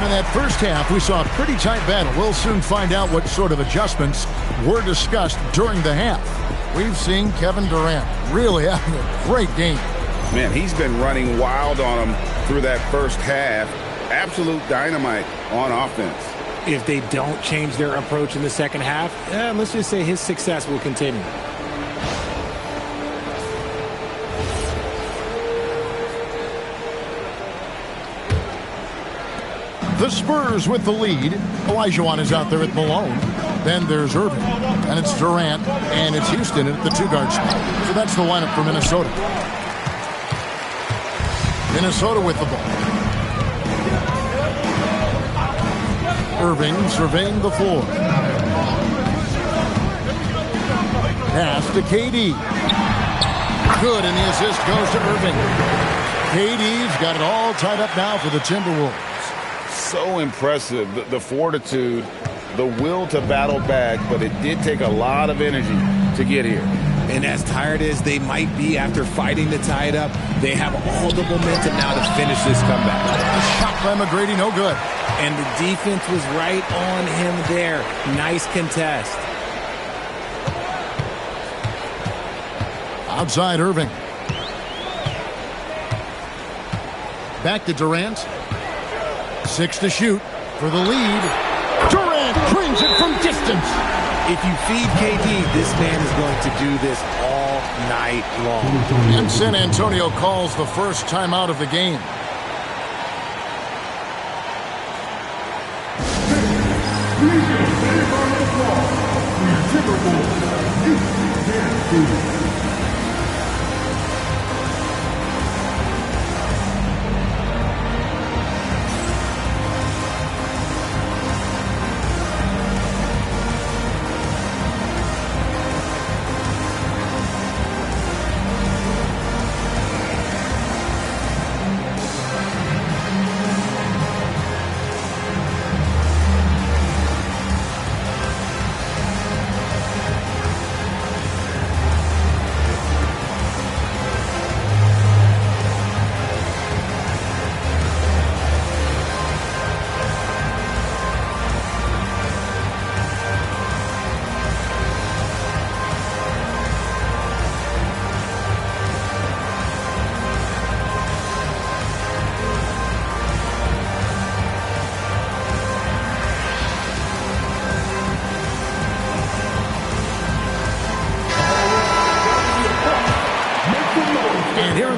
And in that first half, we saw a pretty tight battle. We'll soon find out what sort of adjustments were discussed during the half. We've seen Kevin Durant really having a great game. Man, he's been running wild on him through that first half. Absolute dynamite on offense. If they don't change their approach in the second half, let's just say his success will continue. The Spurs with the lead. Olajuwon is out there at Malone. Then there's Irving. And it's Durant. And it's Houston at the two-guard spot. So that's the lineup for Minnesota. Minnesota with the ball. Irving surveying the floor. Pass to KD. Good, and the assist goes to Irving. KD's got it all tied up now for the Timberwolves. So impressive, the fortitude, the will to battle back, but it did take a lot of energy to get here. And as tired as they might be after fighting to tie it up, they have all the momentum now to finish this comeback. A shot by McGrady, no good. And the defense was right on him there. Nice contest. Outside Irving. Back to Durant. 6 to shoot for the lead. Durant brings it from distance. If you feed KD, this man is going to do this all night long. And San Antonio calls the first timeout of the game.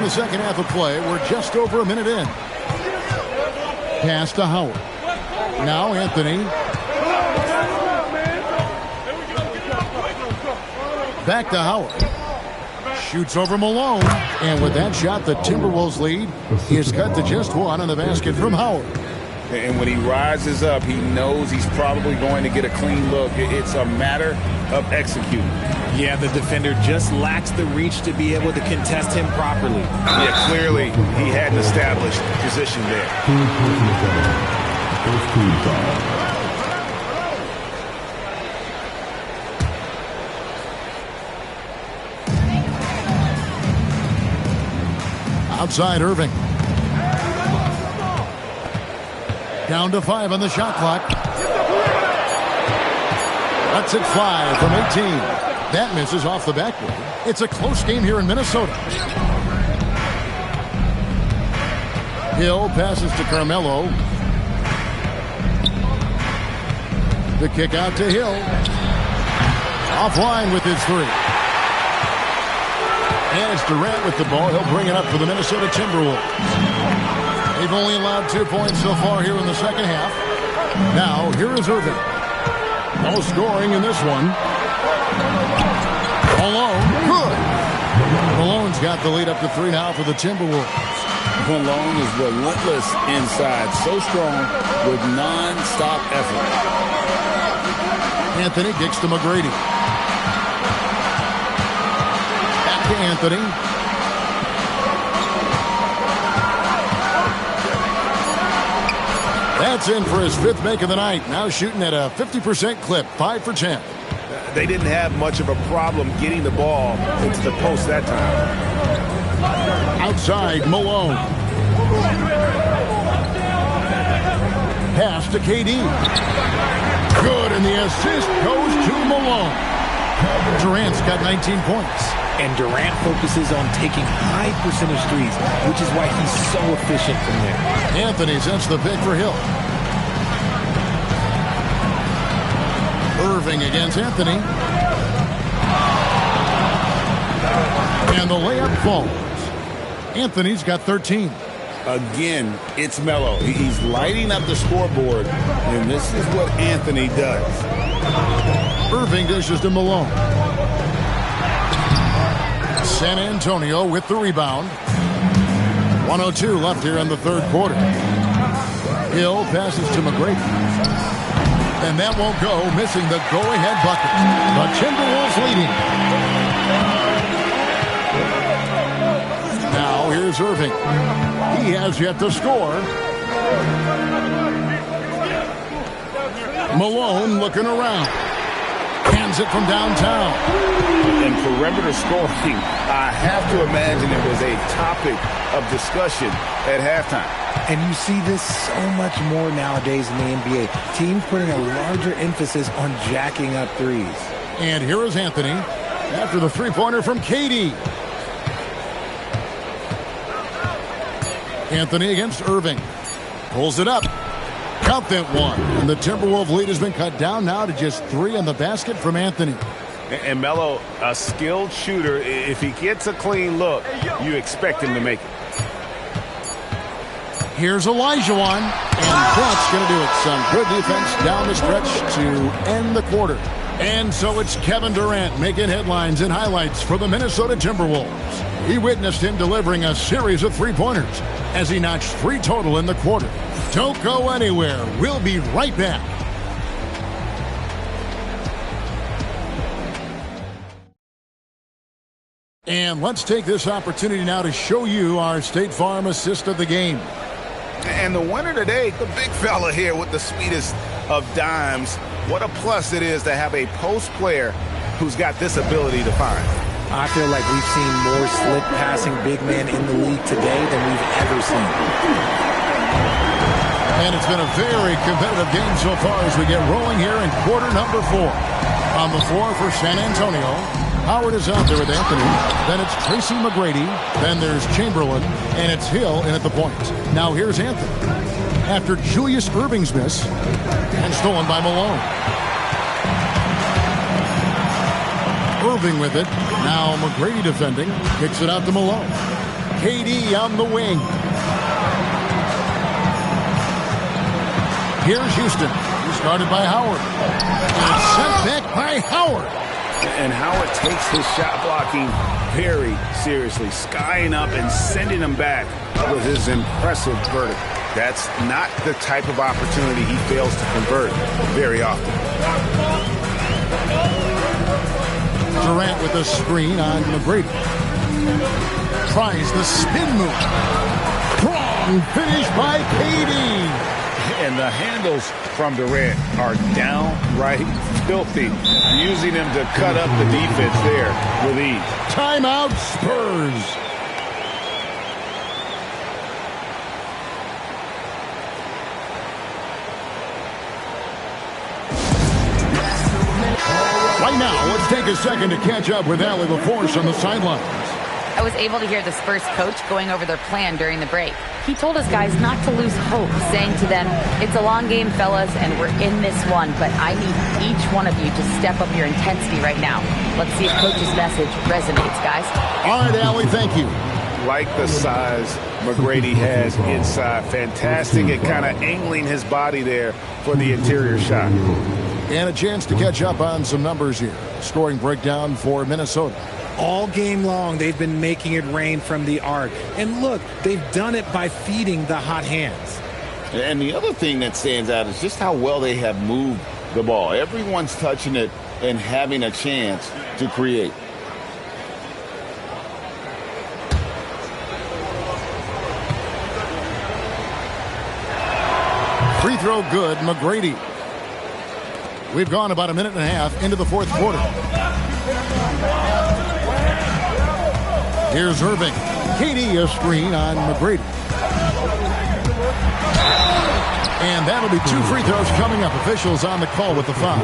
The second half of play, we're just over a minute in. Pass to Howard. Now Anthony. Back to Howard. Shoots over Malone. And with that shot, the Timberwolves lead is cut to just one on the basket from Howard. And when he rises up, he knows he's probably going to get a clean look. It's a matter of executing. Yeah, the defender just lacks the reach to be able to contest him properly. Yeah, clearly he had an established position there. Outside Irving. Down to 5 on the shot clock. Lets it fly from 18. That misses off the backboard. It's a close game here in Minnesota. Hill passes to Carmelo. The kick out to Hill. Offline with his three. And it's Durant with the ball. He'll bring it up for the Minnesota Timberwolves. They've only allowed 2 points so far here in the second half. Now, here is Irving. No scoring in this one. Malone, good. Malone's got the lead up to 3 now for the Timberwolves. Malone is relentless inside, so strong with non-stop effort. Anthony kicks to McGrady. Back to Anthony. That's in for his 5th make of the night. Now shooting at a 50% clip, 5 for 10. They didn't have much of a problem getting the ball into the post that time. Outside, Malone. Pass to KD. Good, and the assist goes to Malone. Durant's got 19 points. And Durant focuses on taking high percentage threes, which is why he's so efficient from there. Anthony sets the pick for Hill. Irving against Anthony. And the layup falls. Anthony's got 13. Again, it's Melo. He's lighting up the scoreboard, and this is what Anthony does. Irving dishes to Malone. San Antonio with the rebound. 1:02 left here in the third quarter. Hill passes to McGrady. And that won't go, missing the go-ahead bucket. The Timberwolves leading. Now here's Irving. He has yet to score. Malone looking around. Hands it from downtown. And perimeter scoring, I have to imagine it was a topic of discussion at halftime. And you see this so much more nowadays in the NBA. Teams putting a larger emphasis on jacking up threes. And here is Anthony after the three-pointer from KD. Anthony against Irving. Pulls it up. Count that one. And the Timberwolves lead has been cut down now to just 3 on the basket from Anthony. And Melo, a skilled shooter, if he gets a clean look, you expect him to make it. Here's Olajuwon, and that's going to do it. Some good defense down the stretch to end the quarter. And so it's Kevin Durant making headlines and highlights for the Minnesota Timberwolves. He witnessed him delivering a series of three-pointers as he notched 3 total in the quarter. Don't go anywhere. We'll be right back. And let's take this opportunity now to show you our State Farm assist of the game. And the winner today, the big fella here with the sweetest of dimes. What a plus it is to have a post player who's got this ability to find. I feel like we've seen more slick passing big men in the league today than we've ever seen. And it's been a very competitive game so far as we get rolling here in quarter number 4. On the floor for San Antonio, Howard is out there with Anthony. Then it's Tracy McGrady. Then there's Chamberlain. And it's Hill in at the point. Now here's Anthony. After Julius Irving's miss. And stolen by Malone. Irving with it. Now McGrady defending. Kicks it out to Malone. KD on the wing. Here's Houston. He's guarded by Howard. And it's sent back by Howard. And Howard takes his shot blocking very seriously, skying up and sending him back with his impressive vertical. That's not the type of opportunity he fails to convert very often. Durant with a screen on McGrady. Tries the spin move. Strong finish by KD. And the handles from Durant are downright filthy, using him to cut up the defense there with ease. Timeout Spurs. Right now, let's take a second to catch up with Allie LaForce on the sidelines. I was able to hear the Spurs coach going over their plan during the break. He told his guys not to lose hope, saying to them, "It's a long game, fellas, and we're in this one, but I need each one of you to step up your intensity right now." Let's see if Coach's message resonates, guys. All right, Allie, thank you. Like the size McGrady has inside. Fantastic at kind of angling his body there for the interior shot. And a chance to catch up on some numbers here. Scoring breakdown for Minnesota. All game long, they've been making it rain from the arc. And look, they've done it by feeding the hot hands. And the other thing that stands out is just how well they have moved the ball. Everyone's touching it and having a chance to create. Free throw good, McGrady. We've gone about a minute and a half into the fourth quarter. Here's Irving. KD a screen on McGrady. And that'll be 2 free throws coming up. Officials on the call with the foul.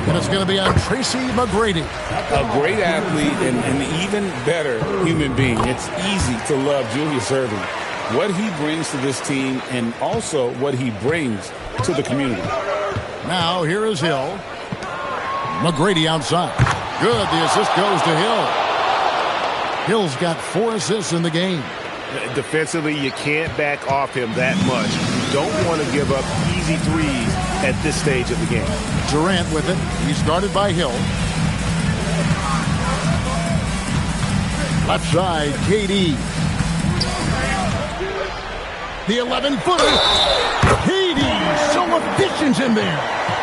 And it's going to be on Tracy McGrady. A great athlete and an even better human being. It's easy to love Julius Erving. What he brings to this team and also what he brings to the community. Now here is Hill. McGrady outside. Good. The assist goes to Hill. Hill's got 4 assists in the game. Defensively, you can't back off him that much. You don't want to give up easy threes at this stage of the game. Durant with it. He's guarded by Hill. Left side, KD. The 11-footer. KD, so efficient in there.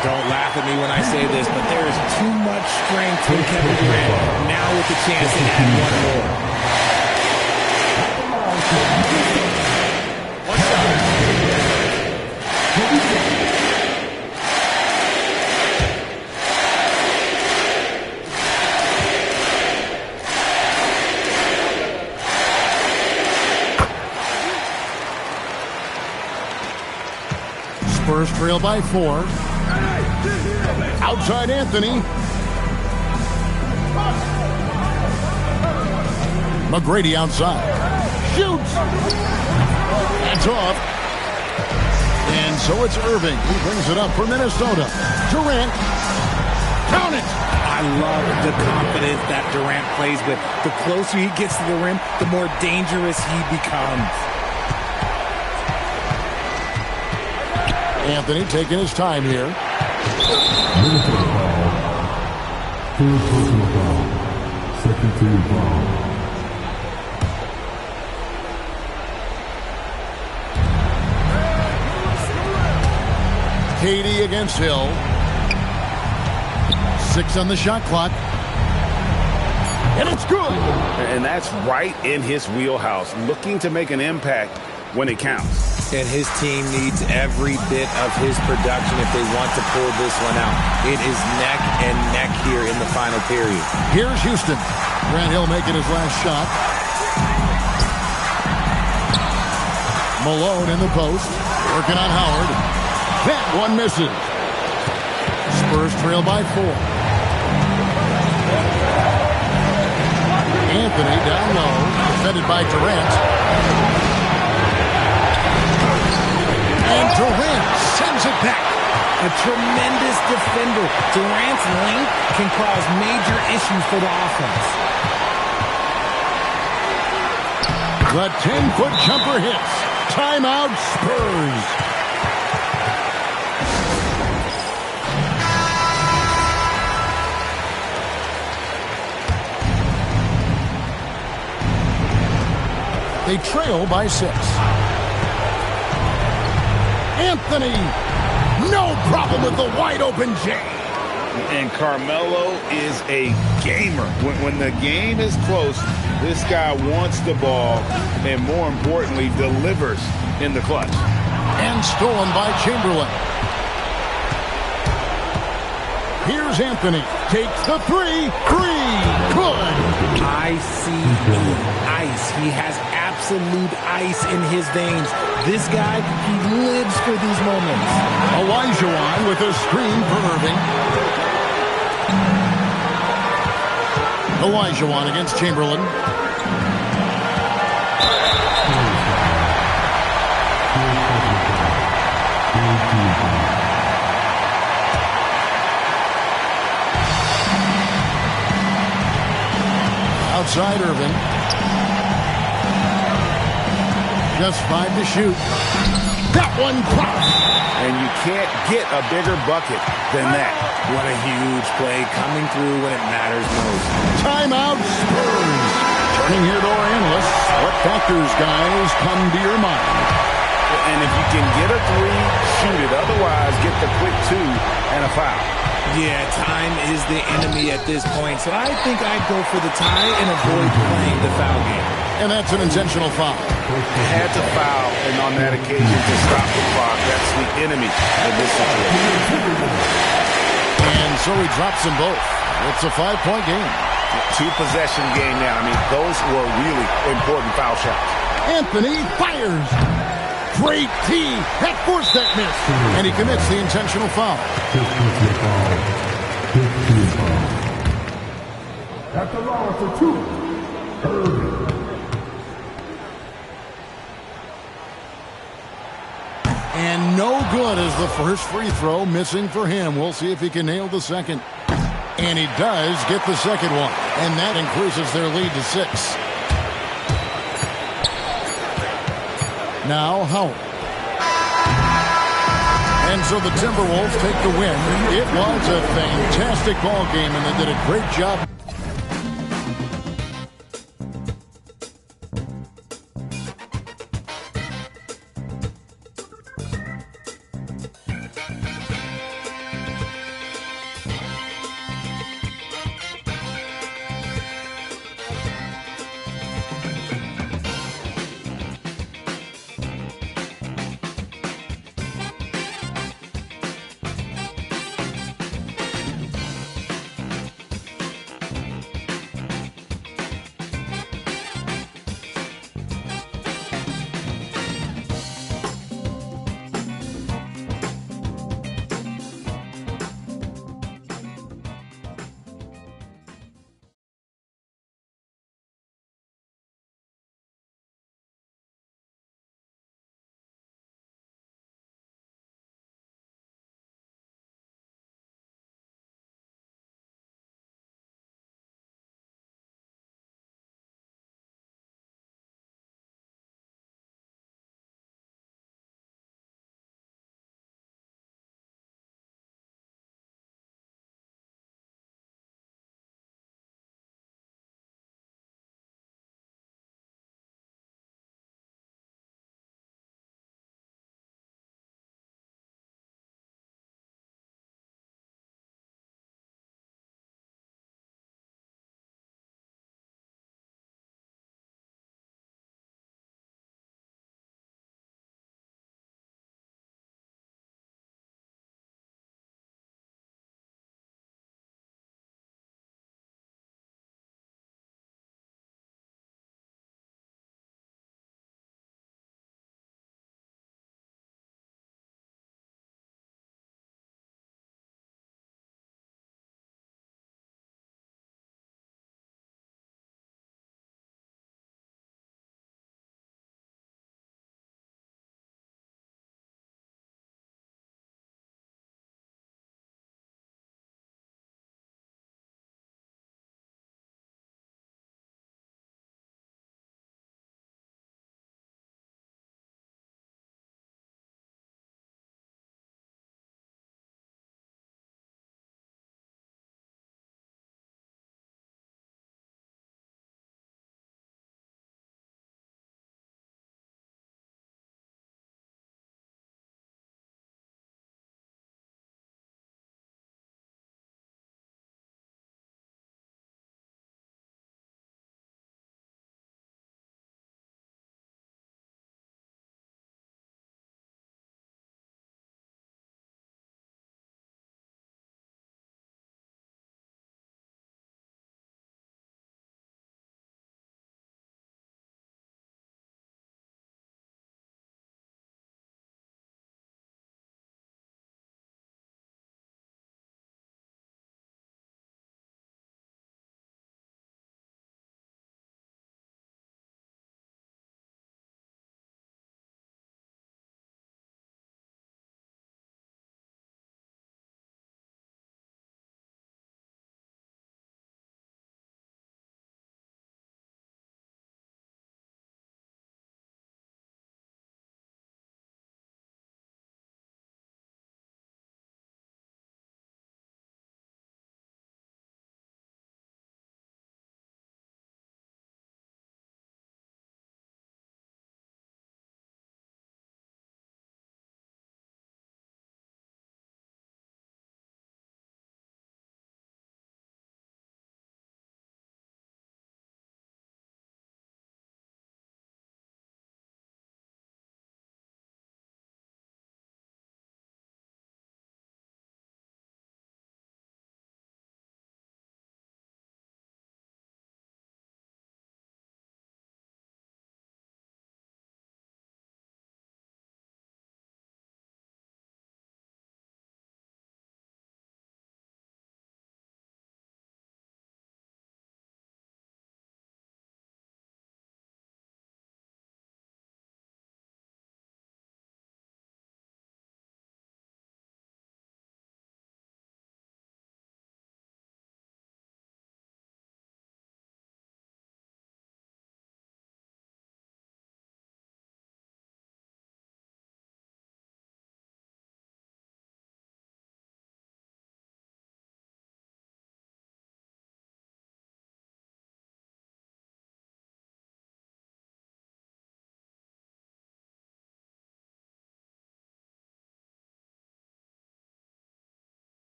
Don't laugh at me when I say this, but there is too much strength in Kevin Durant. Now with the chance to add one more. Spurs trail by 4. Outside Anthony. McGrady outside. Shoots. That's off. And so it's Irving. He brings it up for Minnesota. Durant. Count it. I love the confidence that Durant plays with. The closer he gets to the rim, the more dangerous he becomes. Anthony taking his time here. Second team foul. KD against Hill. 6 on the shot clock. And it's good. And that's right in his wheelhouse, looking to make an impact when it counts. And his team needs every bit of his production if they want to pull this one out. It is neck and neck here in the final period. Here's Houston. Grant Hill making his last shot. Malone in the post. Working on Howard. That one misses. Spurs trail by 4. Anthony down low. Defended by Durant. And Durant sends it back. A tremendous defender. Durant's length can cause major issues for the offense. The 10-foot jumper hits. Timeout Spurs. They trail by 6. Anthony, no problem with the wide-open J. And Carmelo is a gamer. When the game is close, this guy wants the ball and, more importantly, delivers in the clutch. And stolen by Chamberlain. Here's Anthony. Takes the 3. Good. Ice. He has absolute ice in his veins. This guy, he lives for these moments. Olajuwon with a screen for Irving. Olajuwon against Chamberlain. Outside Irving. Just 5 to shoot. That one drops. And you can't get a bigger bucket than that. What a huge play coming through when it matters most. Timeout Spurs. Turning here to our analysts. What factors, guys, come to your mind? And if you can get a 3, shoot it. Otherwise, get the quick 2 and a foul. Yeah, time is the enemy at this point. So I think I'd go for the tie and avoid playing the foul game. And that's an intentional foul. Had to foul, and on that occasion to stop the clock. That's the enemy in this situation. And so he drops them both. It's a 5-point game. 2-possession game now. I mean, those were really important foul shots. Anthony fires. Great D. That forced that miss. And he commits the intentional foul. At the line for 2, Irving. And no good as the first free throw, missing for him. We'll see if he can nail the second. And he does get the second one. And that increases their lead to 6. Now Howard. And so the Timberwolves take the win. It was a fantastic ball game, and they did a great job.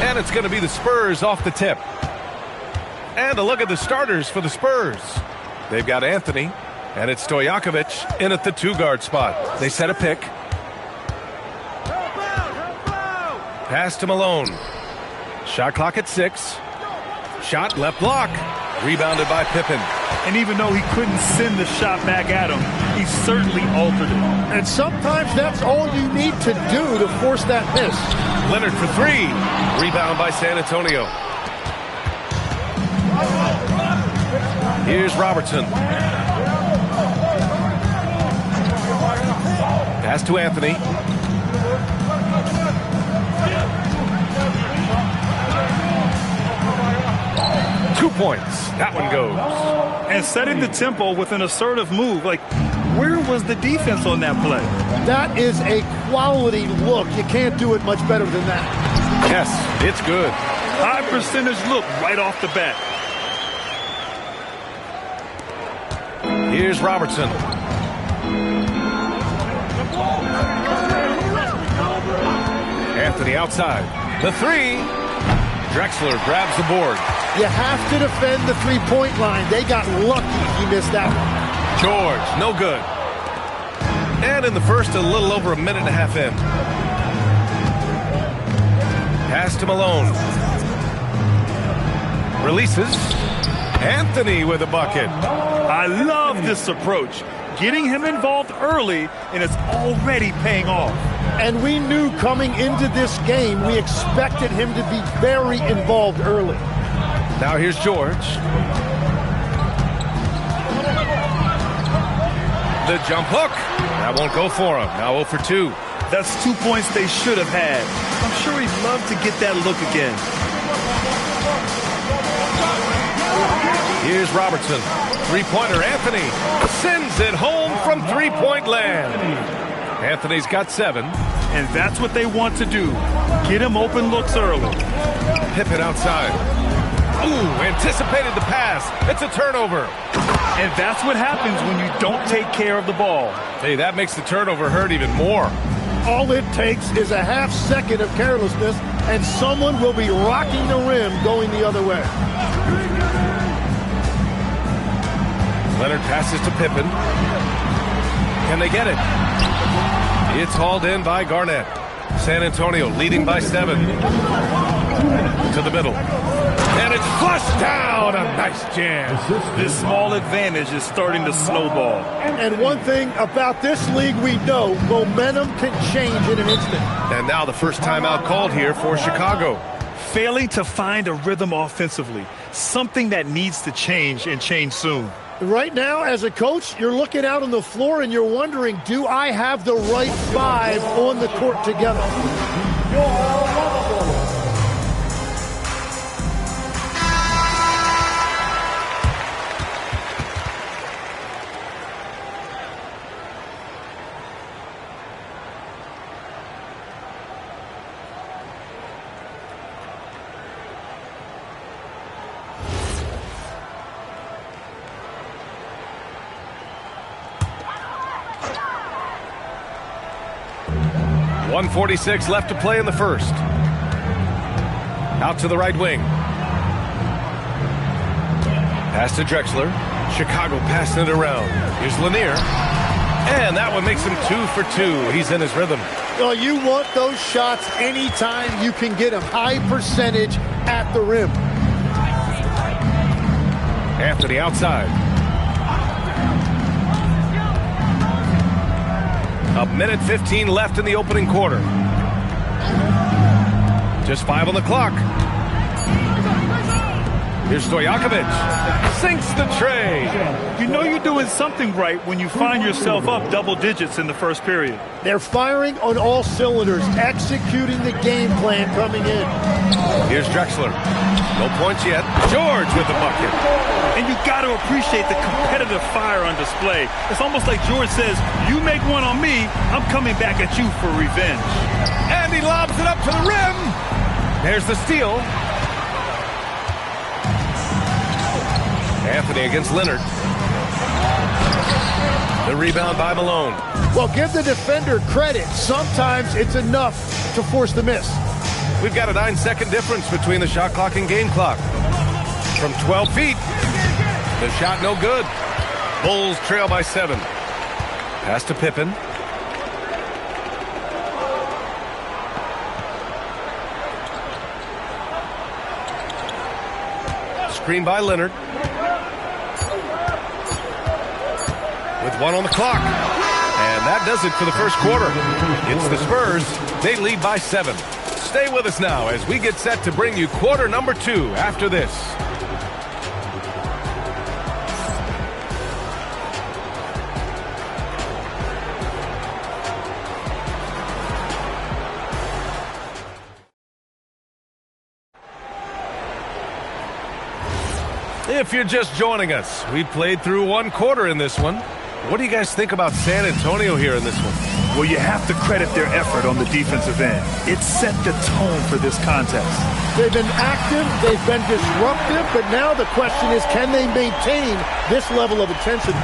And it's going to be the Spurs off the tip. And a look at the starters for the Spurs. They've got Anthony, and it's Stojakovic in at the two-guard spot. They set a pick. Pass to Malone. Shot clock at 6. Shot left block. Rebounded by Pippen. And even though he couldn't send the shot back at him, he certainly altered it. And sometimes that's all you need to do to force that miss. Leonard for 3. Rebound by San Antonio. Here's Robertson. Pass to Anthony. Two points. That one goes. And setting the tempo with an assertive move. Like, where was the defense on that play? That is a quality look. You can't do it much better than that. Yes, it's good. High percentage look right off the bat. Here's Robertson. Anthony outside. The 3. Drexler grabs the board. You have to defend the three-point line. They got lucky he missed that one. George, no good. And in the first, a little over a minute and a half in. Pass to Malone. Releases. Anthony with a bucket. I love this approach. Getting him involved early, and it's already paying off. And we knew coming into this game, we expected him to be very involved early. Now here's George. The jump hook. That won't go for him. Now 0 for 2. That's 2 points they should have had. I'm sure he'd love to get that look again. Here's Robertson. Three-pointer. Anthony sends it home from three-point land. Anthony's got 7. And that's what they want to do. Get him open looks early. Pippen outside. Ooh, anticipated the pass. It's a turnover. And that's what happens when you don't take care of the ball. Hey, that makes the turnover hurt even more. All it takes is a half second of carelessness, and someone will be rocking the rim going the other way. Leonard passes to Pippen. Can they get it? It's hauled in by Garnett. San Antonio leading by 7. To the middle. And it's flushed down. A nice jam. This small advantage is starting to snowball. And one thing about this league we know, momentum can change in an instant. And now the first timeout called here for Chicago. failing to find a rhythm offensively, something that needs to change and change soon. Right now, as a coach, you're looking out on the floor and you're wondering, do I have the right five on the court together? .146 left to play in the first. Out to the right wing. Pass to Drexler. Chicago passing it around. Here's Lanier. And that one makes him 2 for 2. He's in his rhythm. Well, you want those shots anytime you can get them. High percentage at the rim. Anthony outside. A minute 15 left in the opening quarter. Just 5 on the clock. Here's Stojakovic. Sinks the tray. You know you're doing something right when you find yourself up double digits in the first period. They're firing on all cylinders, executing the game plan coming in. Here's Drexler. No points yet. George with the bucket. And you got to appreciate the competitive fire on display. It's almost like George says, you make one on me, I'm coming back at you for revenge. And he lobs it up to the rim. There's the steal. Anthony against Leonard. The rebound by Malone. Well, give the defender credit. Sometimes it's enough to force the miss. We've got a 9-second difference between the shot clock and game clock. From 12 feet, the shot no good. Bulls trail by 7. Pass to Pippen. Screen by Leonard. With 1 on the clock. And that does it for the first quarter. It's the Spurs. They lead by 7. Stay with us now as we get set to bring you quarter number 2 after this. If you're just joining us, we played through 1 quarter in this one. What do you guys think about San Antonio here in this one? Well, you have to credit their effort on the defensive end. It set the tone for this contest. They've been active, they've been disruptive, but now the question is, can they maintain this level of intensity?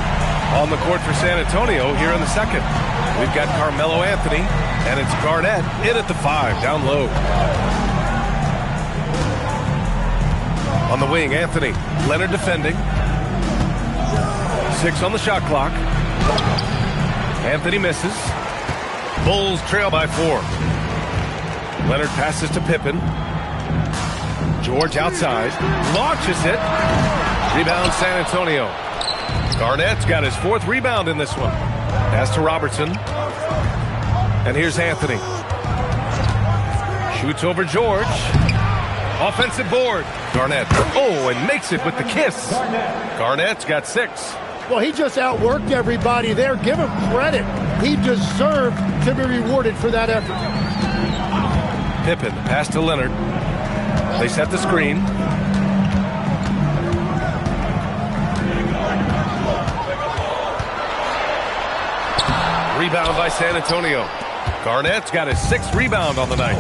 On the court for San Antonio here in the second. We've got Carmelo Anthony, and it's Garnett in at the 5, down low. On the wing, Anthony. Leonard defending. 6 on the shot clock. Anthony misses. Bulls trail by 4. Leonard passes to Pippen. George outside. Launches it. Rebound San Antonio. Garnett's got his 4th rebound in this one. Pass to Robertson. And here's Anthony. Shoots over George. Offensive board. Garnett. Oh, and makes it with the kiss. Garnett's got 6. Well, he just outworked everybody there. Give him credit. He deserved to be rewarded for that effort. Pippen, pass to Leonard. They set the screen. Rebound by San Antonio. Garnett's got his 6th rebound on the night.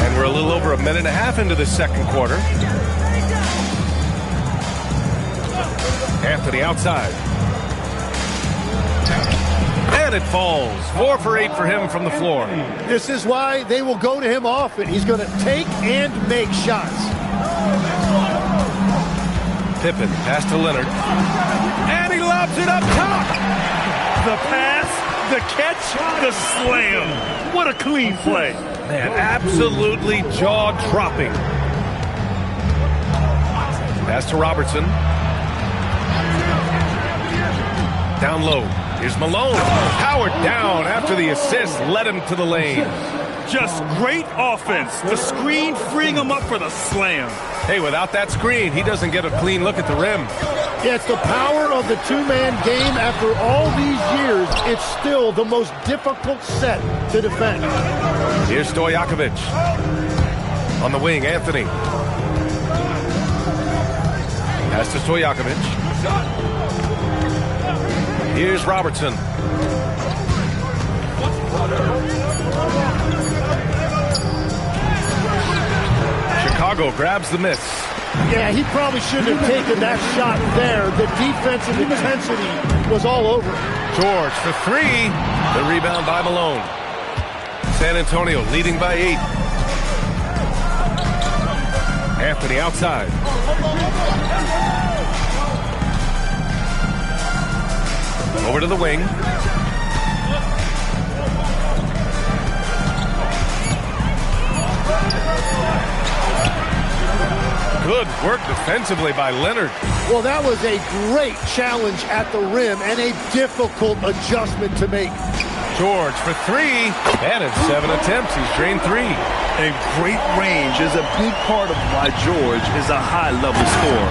And we're a little over a minute and a half into the second quarter. Anthony outside. And it falls. 4 for 8 for him from the floor. This is why they will go to him often. He's going to take and make shots. Pippen, pass to Leonard. And he lobs it up top. The pass, the catch, the slam. What a clean play. Man, absolutely jaw-dropping. Pass to Robertson. Down low. Here's Malone. Powered down after the assist led him to the lane. Just great offense. The screen freeing him up for the slam. Hey, without that screen, he doesn't get a clean look at the rim. Yeah, it's the power of the two-man game. After all these years, it's still the most difficult set to defend. Here's Stojakovic. On the wing, Anthony. Pass to Stojakovic. Here's Robertson. Chicago grabs the miss. Yeah, he probably shouldn't have taken that shot there. The defensive intensity was all over it. George for three. The rebound by Malone. San Antonio leading by 8. Anthony outside. Over to the wing. Good work defensively by Leonard. Well, that was a great challenge at the rim and a difficult adjustment to make. George for three, and in 7 attempts, he's drained 3. And great range is a big part of why George is a high-level scorer.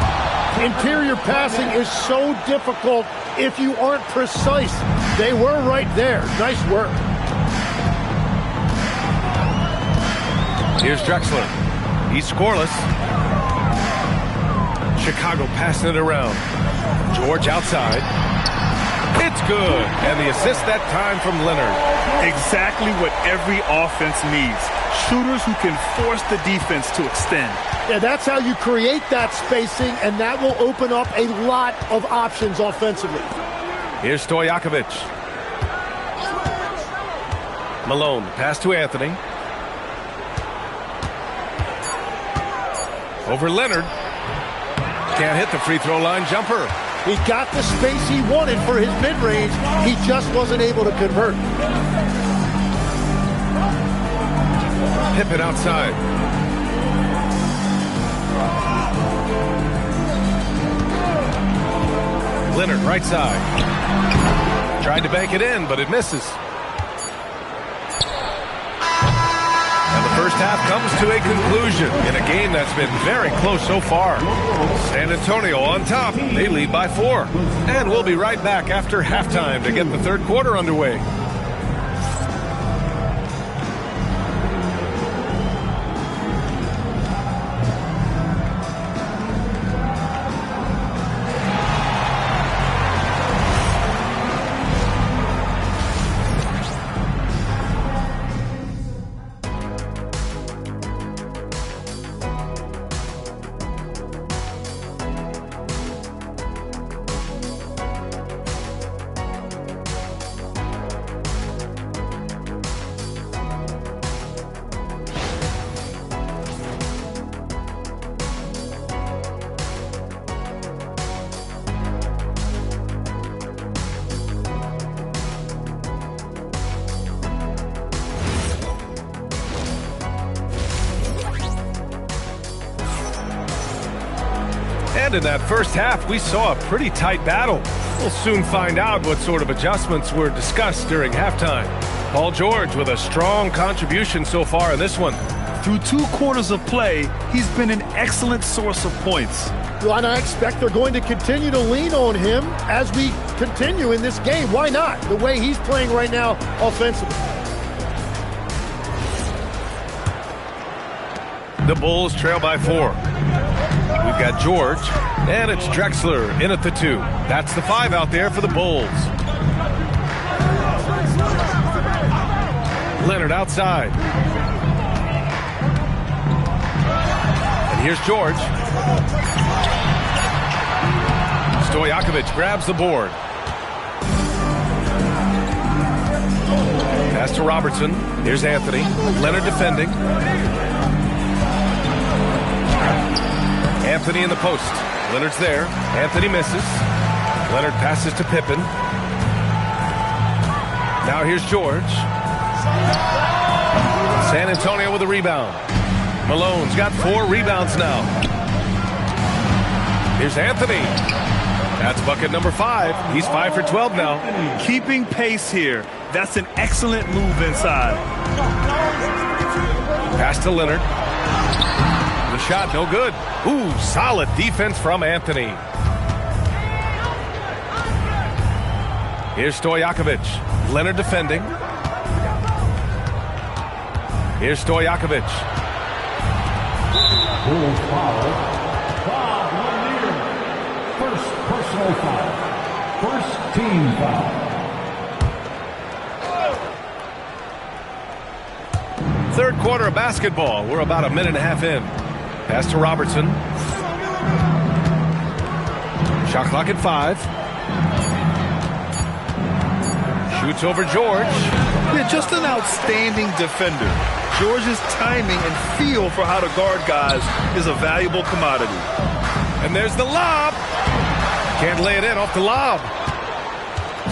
Interior passing is so difficult if you aren't precise. They were right there. Nice work. Here's Drexler. He's scoreless. Chicago passing it around. George outside. It's good. And the assist that time from Leonard. Exactly what every offense needs. Shooters who can force the defense to extend. Yeah, that's how you create that spacing, and that will open up a lot of options offensively. Here's Stojakovic. Malone, pass to Anthony. Over Leonard. Can't hit the free throw line jumper. He got the space he wanted for his mid-range. He just wasn't able to convert. Pippen outside. Leonard right side. Tried to bank it in, but it misses. First half comes to a conclusion in a game that's been very close so far. San Antonio on top. They lead by 4. And we'll be right back after halftime to get the third quarter underway. And in that first half, we saw a pretty tight battle. We'll soon find out what sort of adjustments were discussed during halftime. Paul George with a strong contribution so far in this one. Through 2 quarters of play, he's been an excellent source of points. Well, and I expect they're going to continue to lean on him as we continue in this game. Why not? The way he's playing right now offensively. The Bulls trail by 4. We've got George, and it's Drexler in at the 2. That's the 5 out there for the Bulls. Leonard outside. And here's George. Stojakovic grabs the board. Pass to Robertson. Here's Anthony. Leonard defending. Anthony in the post. Leonard's there. Anthony misses. Leonard passes to Pippen. Now here's George. San Antonio with a rebound. Malone's got 4 rebounds now. Here's Anthony. That's bucket number 5. He's 5 for 12 now. Keeping pace here. That's an excellent move inside. Pass to Leonard. The shot, no good. Ooh, solid defense from Anthony. Here's Stojakovic. Leonard defending. Here's Stojakovic. Bob Lanier. First personal foul. First team foul. Third quarter of basketball. We're about a minute and a half in. Pass to Robertson. Shot clock at 5. Shoots over George. Yeah, just an outstanding defender. George's timing and feel for how to guard guys is a valuable commodity. And there's the lob. Can't lay it in off the lob.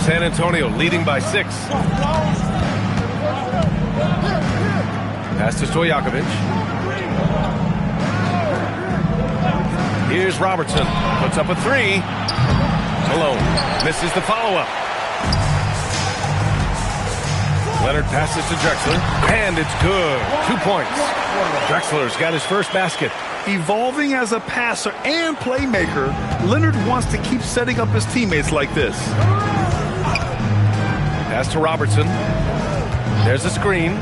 San Antonio leading by 6. Pass to Stojakovic. Here's Robertson. Puts up a 3. Malone misses the follow-up. Leonard passes to Drexler, and it's good. 2 points. Drexler's got his first basket. Evolving as a passer and playmaker, Leonard wants to keep setting up his teammates like this. Pass to Robertson. There's a screen.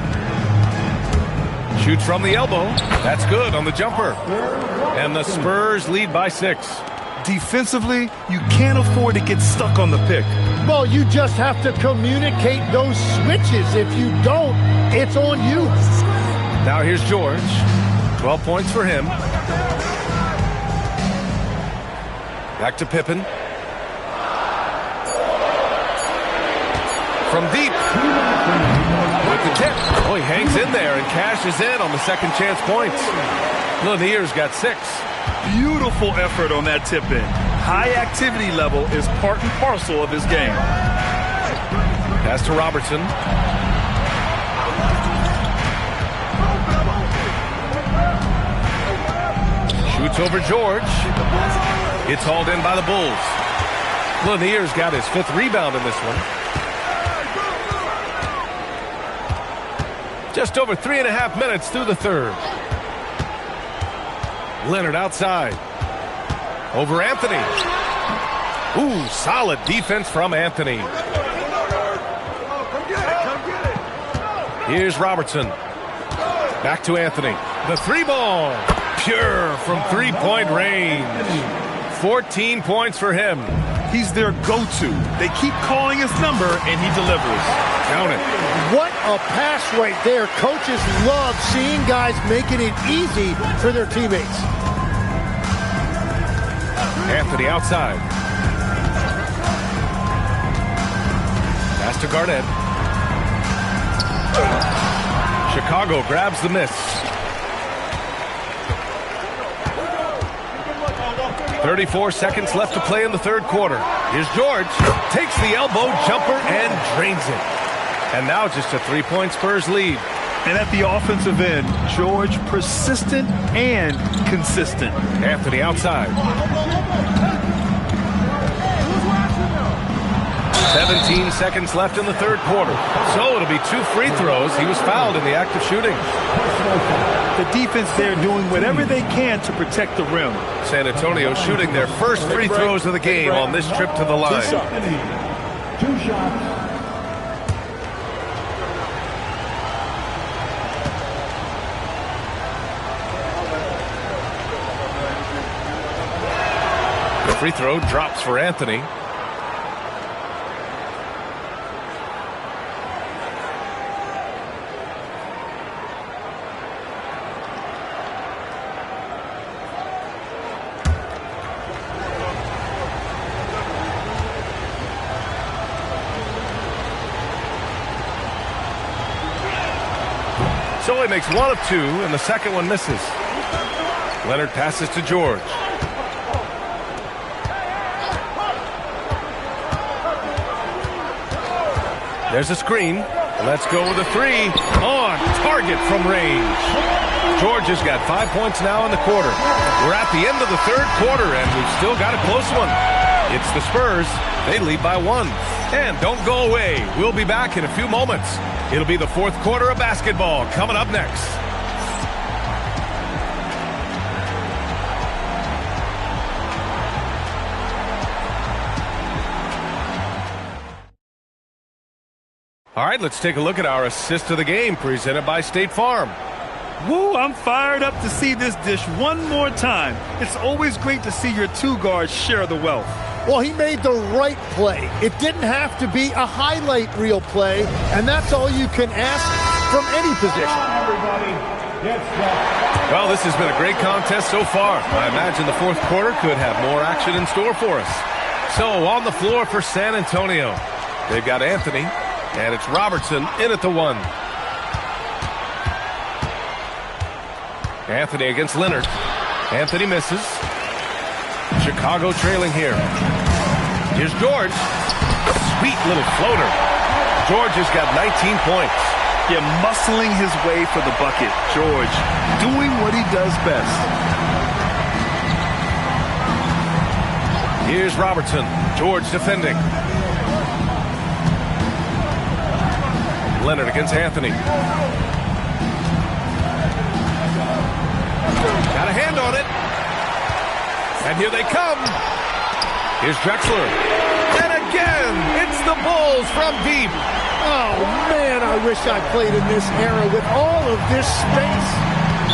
Shoots from the elbow. That's good on the jumper. And the Spurs lead by 6. Defensively, you can't afford to get stuck on the pick. Well, you just have to communicate those switches. If you don't, it's on you. Now here's George. 12 points for him. Back to Pippen. From deep. With the tip. Oh, he hangs in there and cashes in on the second chance points. Lanier's got 6. Beautiful effort on that tip in. High activity level is part and parcel of his game. Pass to Robertson. Shoots over George. It's hauled in by the Bulls. Lanier's got his 5th rebound in this one. Just over 3.5 minutes through the third. Leonard outside. Over Anthony. Ooh, solid defense from Anthony. Here's Robertson. Back to Anthony. The 3-ball. Pure from 3-point range. 14 points for him. He's their go-to. They keep calling his number, and he delivers. Count it. What a pass right there. Coaches love seeing guys making it easy for their teammates. Anthony outside. Pass to Garnett. Chicago grabs the miss. 34 seconds left to play in the third quarter. Here's George. Takes the elbow jumper and drains it. And now just a 3-point Spurs lead. And at the offensive end, George persistent and consistent. Anthony outside. 17 seconds left in the third quarter. So it'll be 2 free throws. He was fouled in the act of shooting. The defense there doing whatever they can to protect the rim. San Antonio shooting their first free throws of the game on this trip to the line. 2 shots. The free throw drops for Anthony. So he makes 1 of 2, and the second one misses. Leonard passes to George. There's a screen. Let's go with a 3. On target from range. George has got 5 points now in the quarter. We're at the end of the third quarter, and we've still got a close one. It's the Spurs. They lead by 1. And don't go away. We'll be back in a few moments. It'll be the fourth quarter of basketball coming up next. All right, let's take a look at our assist of the game presented by State Farm. Woo, I'm fired up to see this dish one more time. It's always great to see your two guards share the wealth. Well, he made the right play. It didn't have to be a highlight reel play, and that's all you can ask from any position. Well, this has been a great contest so far. I imagine the fourth quarter could have more action in store for us. So, on the floor for San Antonio, they've got Anthony, and it's Robertson in at the 1. Anthony against Leonard. Anthony misses. Chicago trailing here. Here's George. Sweet little floater. George has got 19 points. Yeah, muscling his way for the bucket. George doing what he does best. Here's Robertson. George defending. Leonard against Anthony. Got a hand on it. And here they come. Here's Drexler. And again, it's the Bulls from deep. Oh, man, I wish I played in this era with all of this space.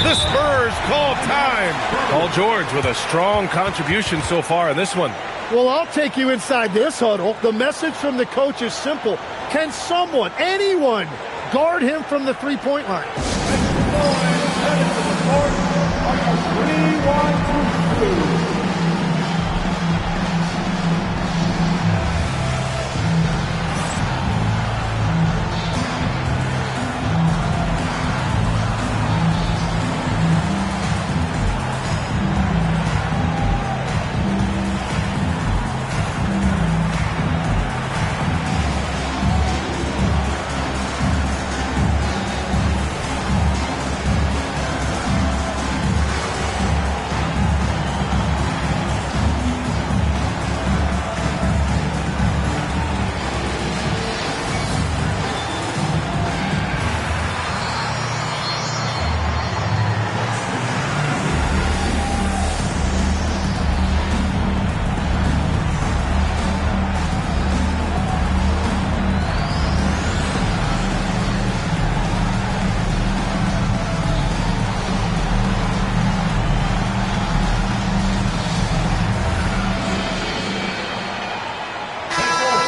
The Spurs call time. Paul George with a strong contribution so far in this one. Well, I'll take you inside this huddle. The message from the coach is simple. Can someone, anyone, guard him from the three-point line? 3-1-2.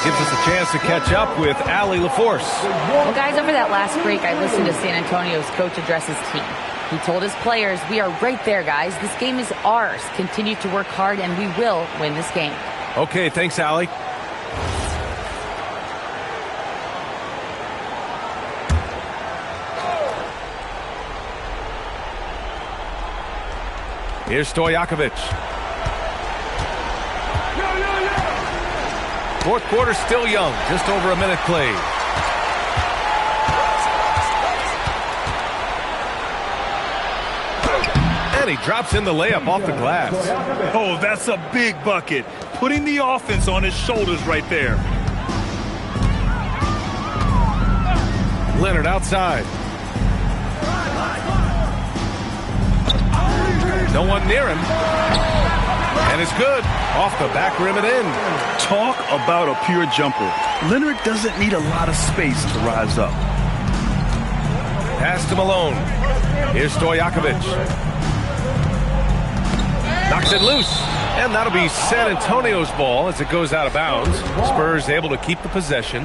Gives us a chance to catch up with Allie LaForce. Well, guys, over that last break, I listened to San Antonio's coach address his team. He told his players, we are right there, guys. This game is ours. Continue to work hard, and we will win this game. Okay, thanks, Allie. Here's Stojakovic. Fourth quarter still young, just over a minute played. And he drops in the layup off the glass. Oh, that's a big bucket. Putting the offense on his shoulders right there. Leonard outside. No one near him. And it's good. Off the back rim and in. Talk about a pure jumper. Leonard doesn't need a lot of space to rise up. Pass to Malone. Here's Stojakovic. Knocks it loose. And that'll be San Antonio's ball as it goes out of bounds. Spurs able to keep the possession.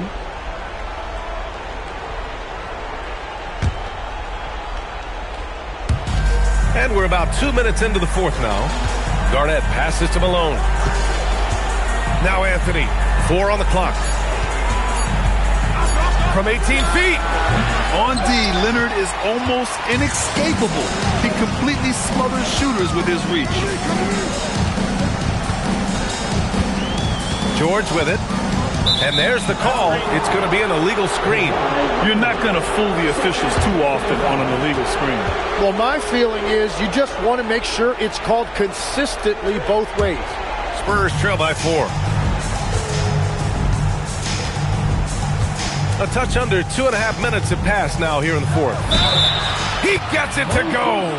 And we're about 2 minutes into the fourth now. Garnett passes to Malone. Now Anthony. 4 on the clock. From 18 feet. On D, Leonard is almost inescapable. He completely smothers shooters with his reach. George with it. And there's the call. It's going to be an illegal screen. You're not going to fool the officials too often on an illegal screen. Well, my feeling is you just want to make sure it's called consistently both ways. Spurs trail by 4. A touch under 2.5 minutes have passed now here in the fourth. He gets it to go.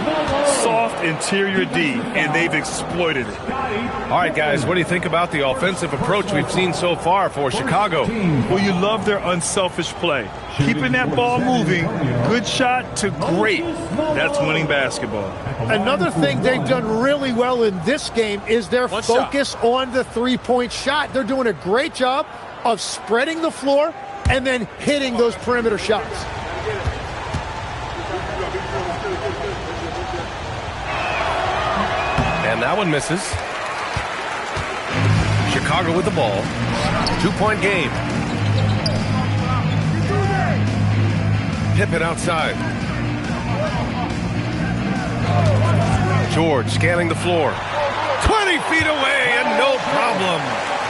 Soft interior D, and they've exploited it. All right, guys, what do you think about the offensive approach we've seen so far for Chicago? Well, you love their unselfish play. Keeping that ball moving, good shot to great. That's winning basketball. Another thing they've done really well in this game is their focus on the three-point shot. They're doing a great job of spreading the floor and then hitting those perimeter shots. And that one misses. Chicago with the ball. 2-point game. Pippen outside. George scanning the floor. 20 feet away and no problem.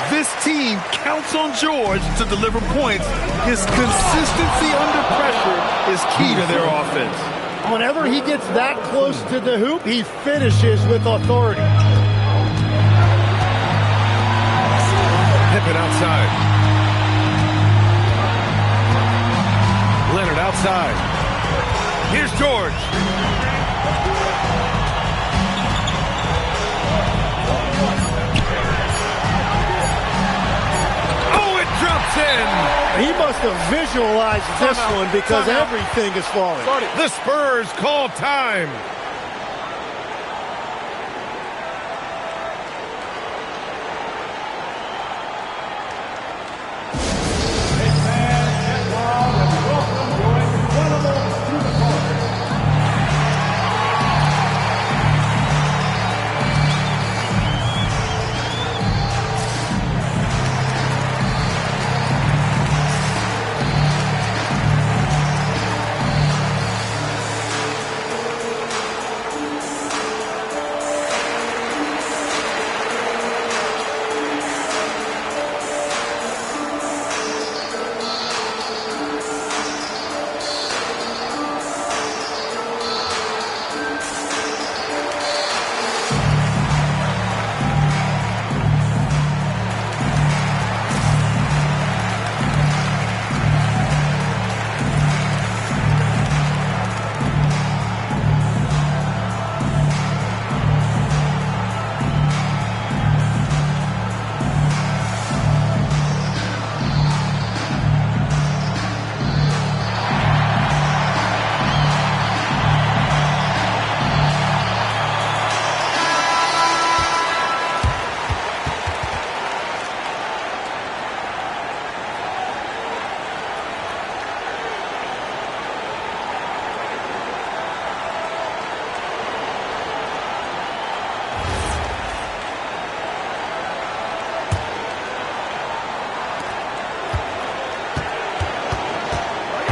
This team counts on George to deliver points. His consistency under pressure is key to their offense. Whenever he gets that close to the hoop, he finishes with authority. Pippen outside. Leonard outside. Here's George. Oh, it drops in. He must have visualized this one because everything is falling. The Spurs call time.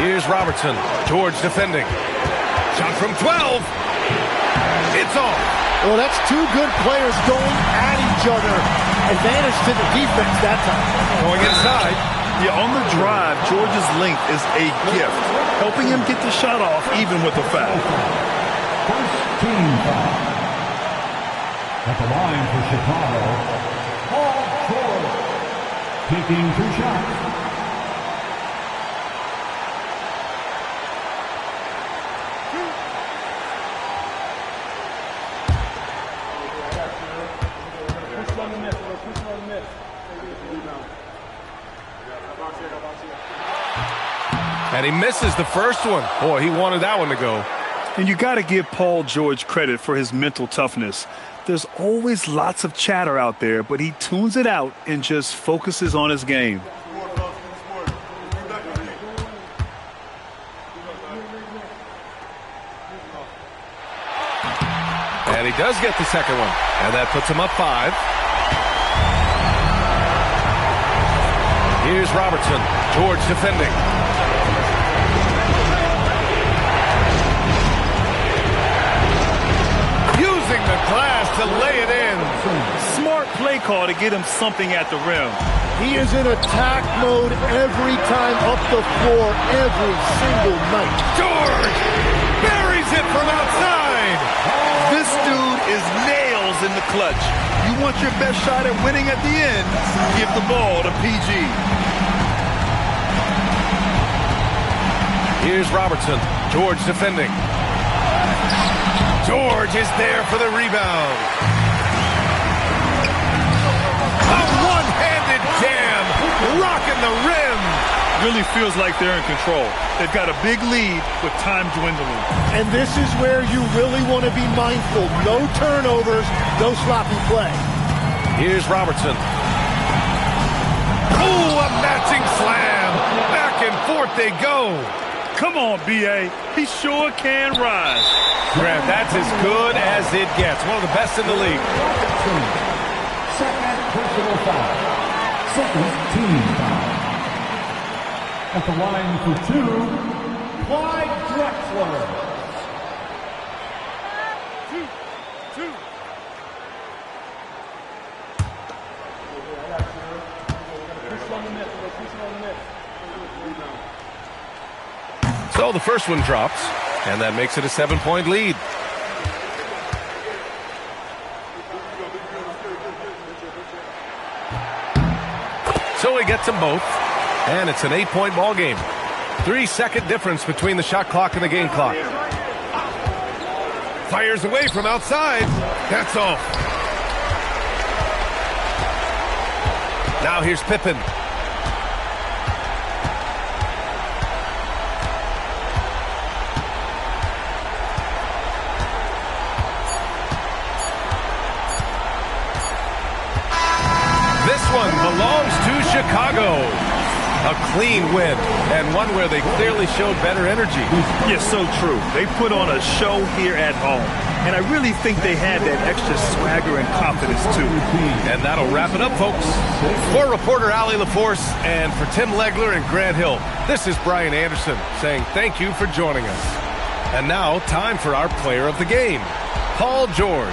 Here's Robertson. George defending. Shot from 12. It's off. Well, that's two good players going at each other. Advantage to the defense that time. Going inside. Yeah, on the drive, George's length is a gift, helping him get the shot off even with the foul. First team foul. At the line for Chicago, Paul George, taking 2 shots. And he misses the first one. Boy, he wanted that one to go. And you got to give Paul George credit for his mental toughness. There's always lots of chatter out there, but he tunes it out and just focuses on his game. And he does get the second one. And that puts him up 5. Here's Robertson. George defending. Using the glass to lay it in. Smart play call to get him something at the rim. He is in attack mode every time up the floor, every single night. George buries it from outside. This dude is nails in the clutch. You want your best shot at winning at the end, give the ball to PG. Here's Robertson. George defending. George is there for the rebound. A one-handed jam, rocking the rim. Really feels like they're in control. They've got a big lead with time dwindling. And this is where you really want to be mindful. No turnovers, no sloppy play. Here's Robertson. Oh, a matching slam. Back and forth they go. Come on, B.A. He sure can rise. Grant, that's as good as it gets. One of the best in the league. Second personal foul. Second team foul. At the line for two, Clyde Drexler. So the first one drops, and that makes it a 7-point lead. So he gets them both, and it's an 8-point ball game. 3-second difference between the shot clock and the game clock. Fires away from outside. That's off. Now here's Pippen. This one belongs to Chicago. A clean win, and one where they clearly showed better energy. Yes, so true. They put on a show here at home, and I really think they had that extra swagger and confidence, too. And that'll wrap it up, folks. For reporter Allie LaForce and for Tim Legler and Grant Hill, this is Brian Anderson saying thank you for joining us. And now, time for our player of the game, Paul George.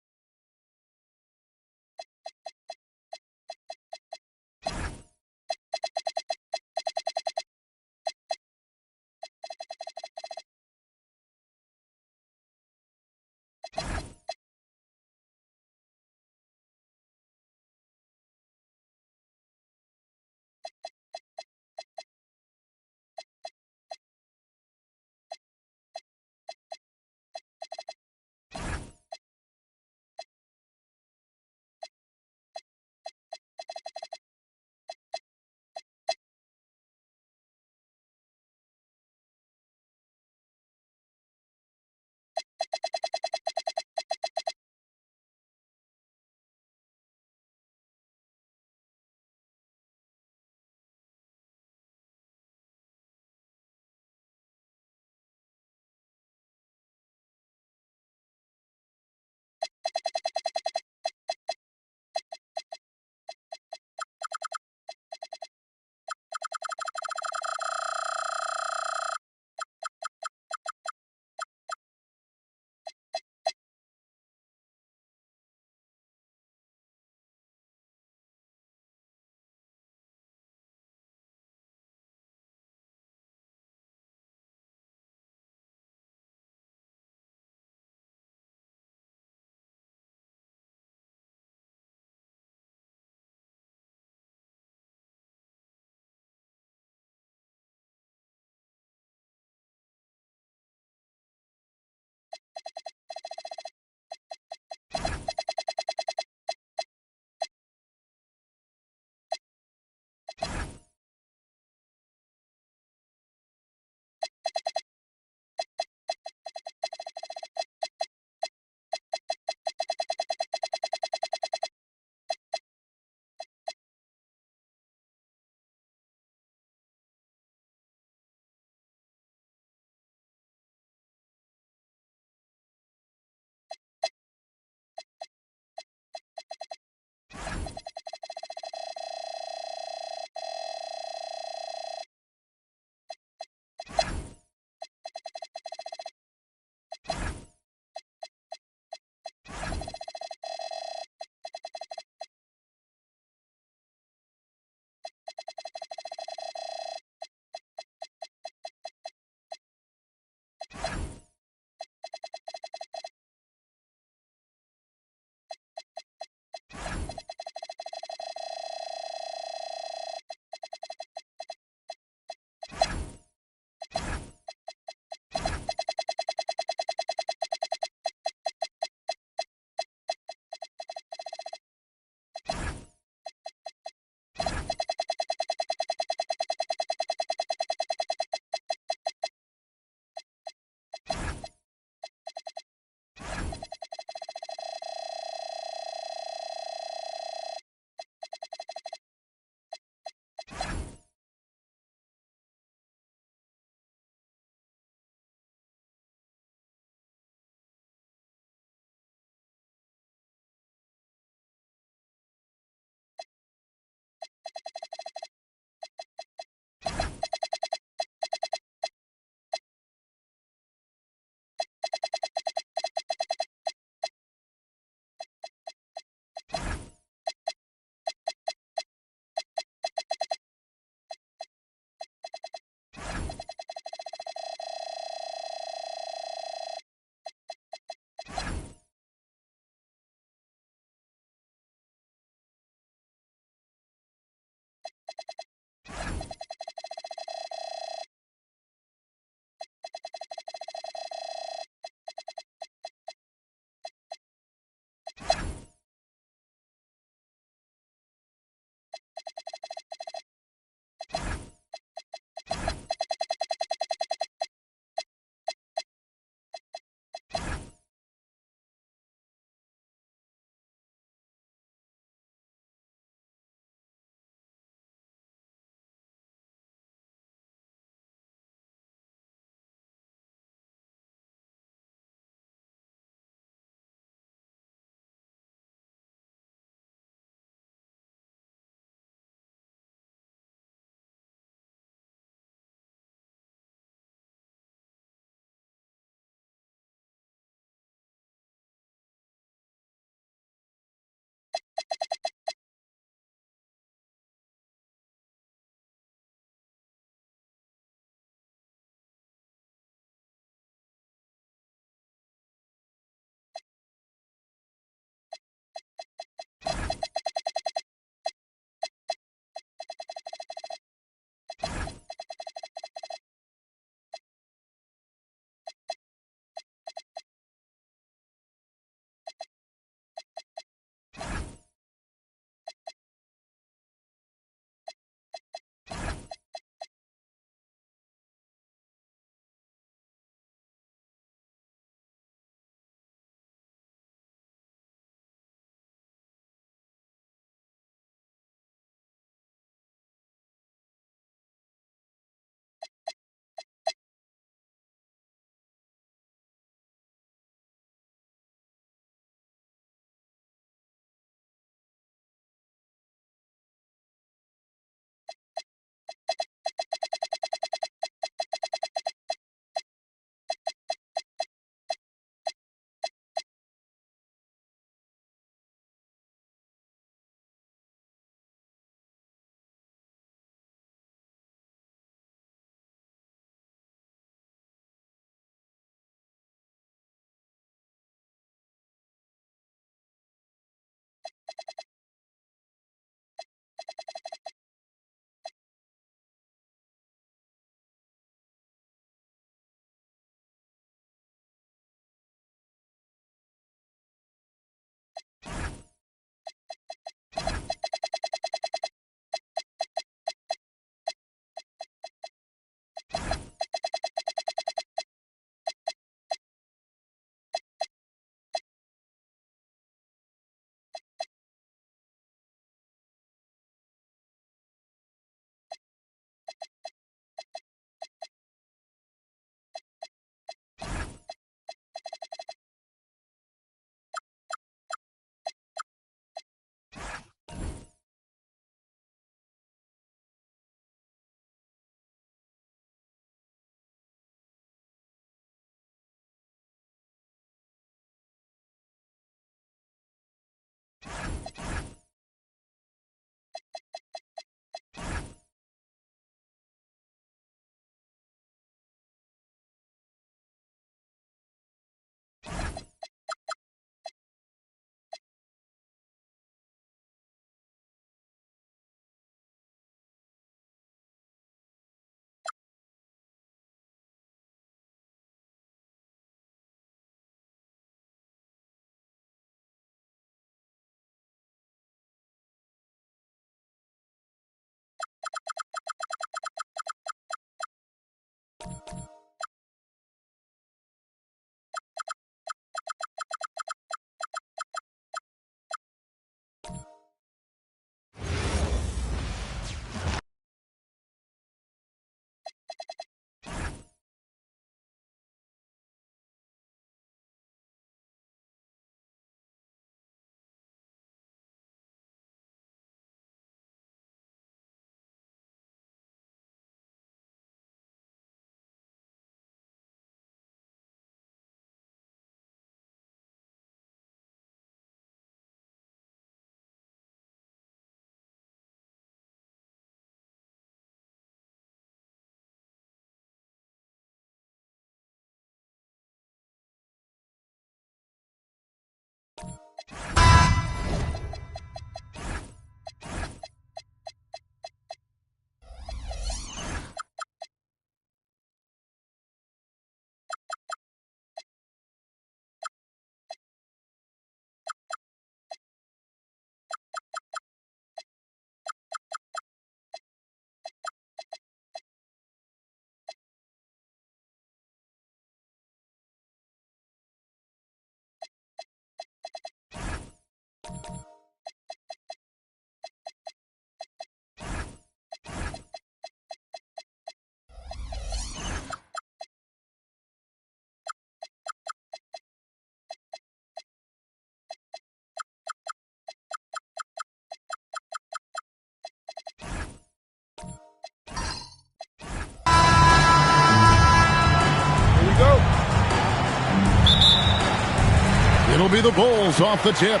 It'll be the Bulls off the tip.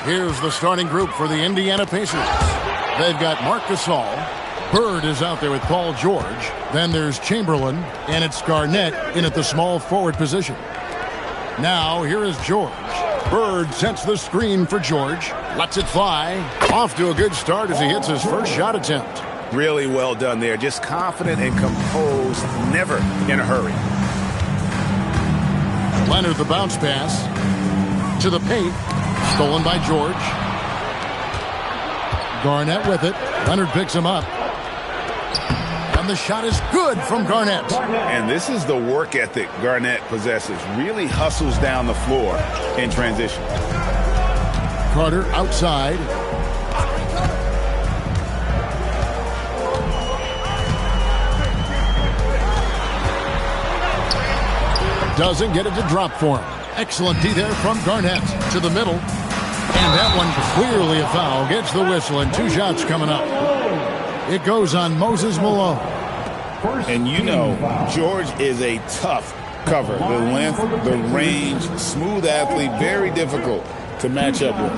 Here's the starting group for the Indiana Pacers. They've got Marc Gasol. Bird is out there with Paul George. Then there's Chamberlain, and it's Garnett in at the small forward position. Now, here is George. Bird sets the screen for George. Lets it fly. Off to a good start as he hits his first shot attempt. Really well done there. Just confident and composed, never in a hurry. Leonard the bounce pass to the paint. Stolen by George. Garnett with it. Leonard picks him up. And the shot is good from Garnett. And this is the work ethic Garnett possesses. Really hustles down the floor in transition. Carter outside. Doesn't get it to drop for him. Excellent D there from Garnett to the middle. And that one clearly a foul. Gets the whistle and 2 shots coming up. It goes on Moses Malone. And you know, George is a tough cover. The length, the range, smooth athlete, very difficult to match up with.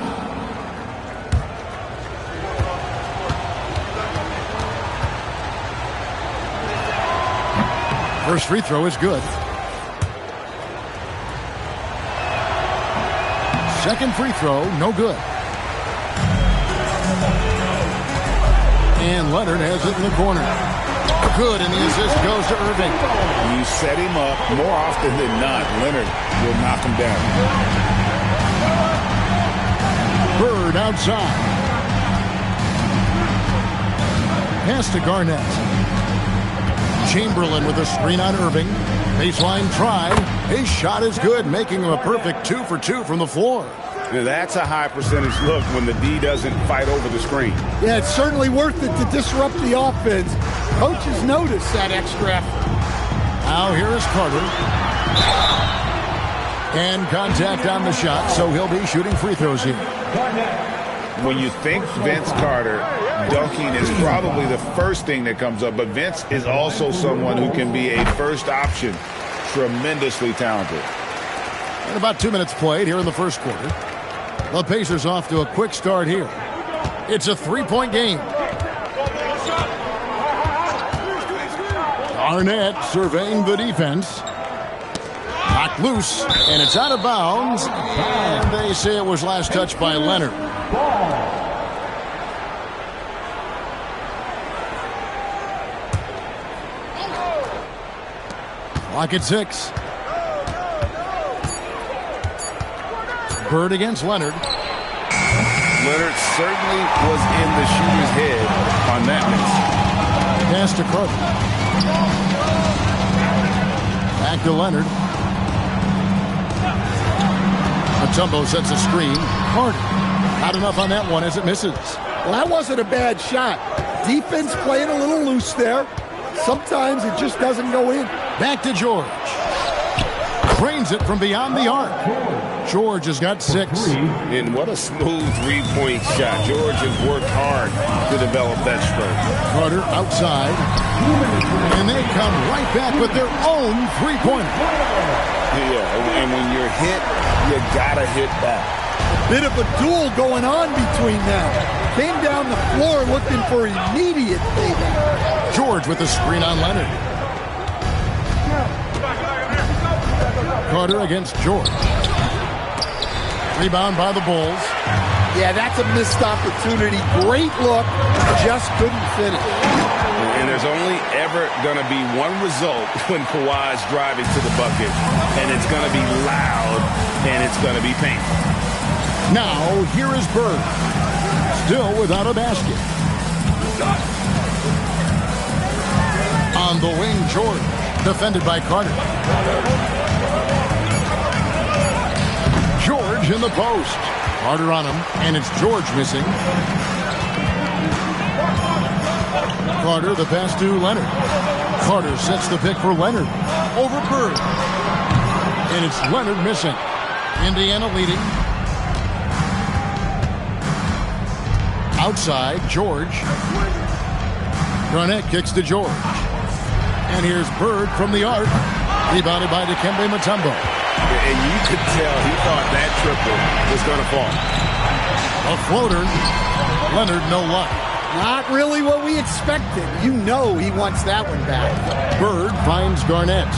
First free throw is good. Second free throw, no good. And Leonard has it in the corner. Good, and the assist goes to Irving. You set him up more often than not. Leonard will knock him down. Bird outside. Pass to Garnett. Chamberlain with a screen on Irving. Baseline tried. His shot is good, making him a perfect 2 for 2 from the floor. Now that's a high percentage look when the D doesn't fight over the screen. Yeah, it's certainly worth it to disrupt the offense. Coaches notice that extra effort. Now here is Carter. And contact on the shot, so he'll be shooting free throws here. When you think Vince Carter, dunking is probably the first thing that comes up, but Vince is also someone who can be a first option. Tremendously talented. And about 2 minutes played here in the first quarter. The Pacers off to a quick start here. It's a 3-point game. Garnett surveying the defense. Knocked loose, and it's out of bounds. And they say it was last touched by Leonard. Clock at 6. Bird against Leonard. Leonard certainly was in the shooter's head on that miss. Pass to Carter. Back to Leonard. Mutombo sets a screen. Carter. Not enough on that one as it misses. Well, that wasn't a bad shot. Defense playing a little loose there. Sometimes it just doesn't go in. Back to George. Cranes it from beyond the arc. George has got 6. And what a smooth 3-point shot. George has worked hard to develop that stroke. Carter outside. And they come right back with their own 3-pointer. Yeah, and when you're hit, you gotta hit back. Bit of a duel going on between them. Came down the floor looking for immediate payback. George with the screen on Leonard. Carter against George. Rebound by the Bulls. Yeah, that's a missed opportunity. Great look, just couldn't finish. And there's only ever going to be one result when Kawhi's driving to the bucket, and it's going to be loud, and it's going to be painful. Now, here is Bird. Still without a basket. On the wing, George. Defended by Carter. George in the post. Carter on him, and it's George missing. Carter, the pass to Leonard. Carter sets the pick for Leonard. Over Bird. And it's Leonard missing. Indiana leading. Outside, George. Garnett kicks to George. And here's Bird from the arc. Rebounded by Dikembe Mutombo. And you could tell he thought that triple was going to fall. A floater. Leonard, no luck. Not really what we expected. You know he wants that one back. Bird finds Garnett.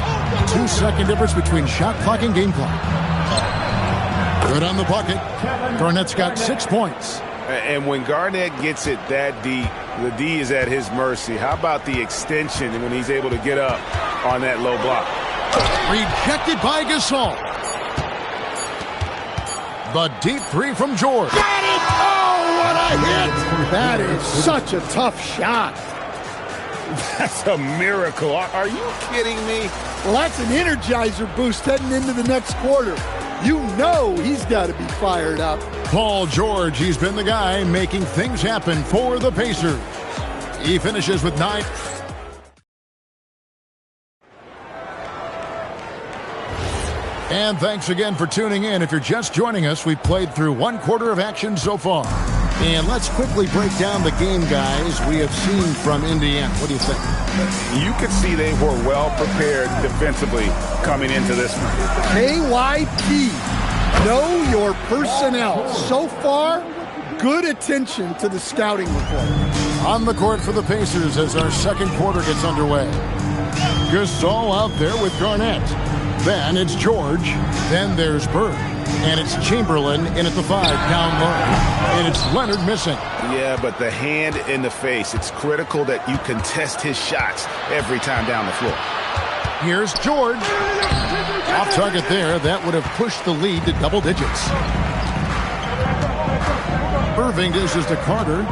2-second difference between shot clock and game clock. Good on the bucket. Garnett's got 6 points. And when Garnett gets it that deep, the D is at his mercy. How about the extension when he's able to get up on that low block? Rejected by Gasol. The deep three from George. Got it! Oh, what a hit! That is such a tough shot. That's a miracle. Are you kidding me? Well, that's an energizer boost heading into the next quarter. You know he's got to be fired up. Paul George, he's been the guy making things happen for the Pacers. He finishes with 9. And thanks again for tuning in. If you're just joining us, we've played through 1 quarter of action so far. And let's quickly break down the game, guys, we have seen from Indiana. What do you think? You could see they were well prepared defensively coming into this one. KYP, know your personnel. So far, good attention to the scouting report. On the court for the Pacers as our second quarter gets underway. Gasol out there with Garnett. Then it's George. Then there's Bird. And it's Chamberlain in at the 5, down low. And it's Leonard missing. Yeah, but the hand in the face. It's critical that you contest his shots every time down the floor. Here's George. Off target there. That would have pushed the lead to double digits. Irving dishes to Carter.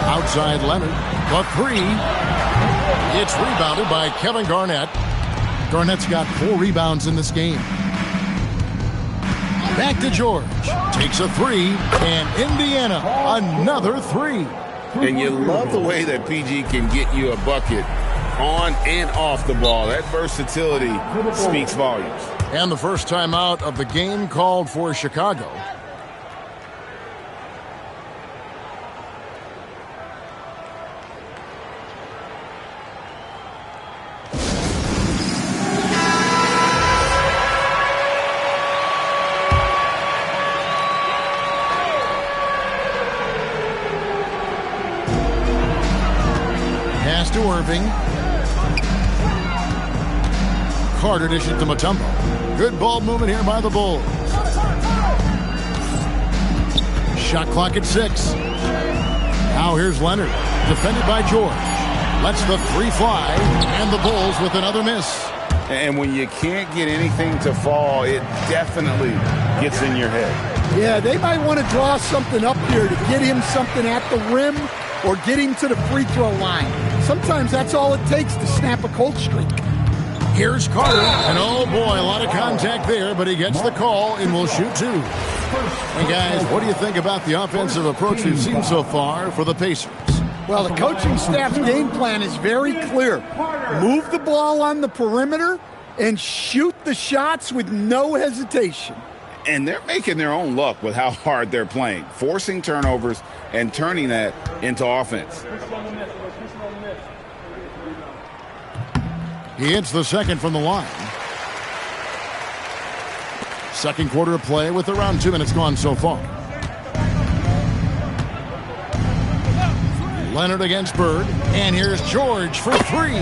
Outside Leonard. The 3. It's rebounded by Kevin Garnett. Garnett's got 4 rebounds in this game. Back to George. Takes a 3. And Indiana, another 3. And you love the way that PG can get you a bucket on and off the ball. That versatility speaks volumes. And the first timeout of the game called for Chicago. To Irving. Carter dishes to Mutombo. Good ball movement here by the Bulls. Shot clock at 6. Now here's Leonard. Defended by George. Lets the 3 fly. And the Bulls with another miss. And when you can't get anything to fall, it definitely gets in your head. Yeah, they might want to draw something up here to get him something at the rim or get him to the free throw line. Sometimes that's all it takes to snap a cold streak. Here's Carter. And oh boy, a lot of contact there, but he gets the call and will shoot 2. And guys, what do you think about the offensive approach we've seen so far for the Pacers? Well, the coaching staff's game plan is very clear. Move the ball on the perimeter and shoot the shots with no hesitation. And they're making their own luck with how hard they're playing, forcing turnovers and turning that into offense. He hits the second from the line. Second quarter of play with around 2 minutes gone so far. Leonard against Bird. And here's George for 3.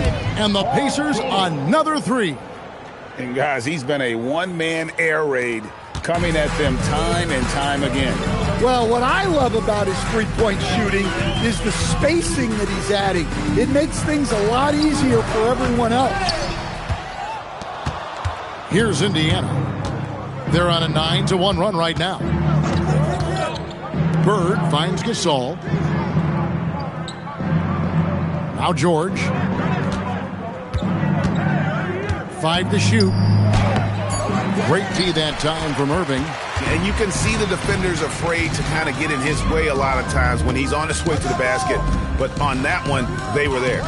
And the Pacers another 3. And guys, he's been a one-man air raid coming at them time and time again. Well, what I love about his three-point shooting is the spacing that he's adding. It makes things a lot easier for everyone else. Here's Indiana. They're on a 9-1 run right now. Bird finds Gasol. Now George. 5 to shoot. Great D that time from Irving. And you can see the defenders afraid to kind of get in his way a lot of times when he's on his way to the basket. But on that one, they were there.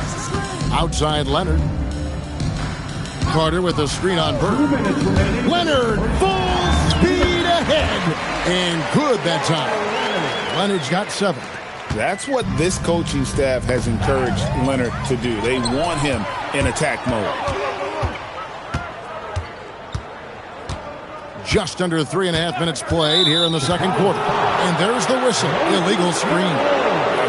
Outside Leonard. Carter with a screen on Bird. Leonard full speed ahead. And good that time. Leonard's got 7. That's what this coaching staff has encouraged Leonard to do. They want him in attack mode. Just under 3.5 minutes played here in the second quarter. And there's the whistle. Illegal screen.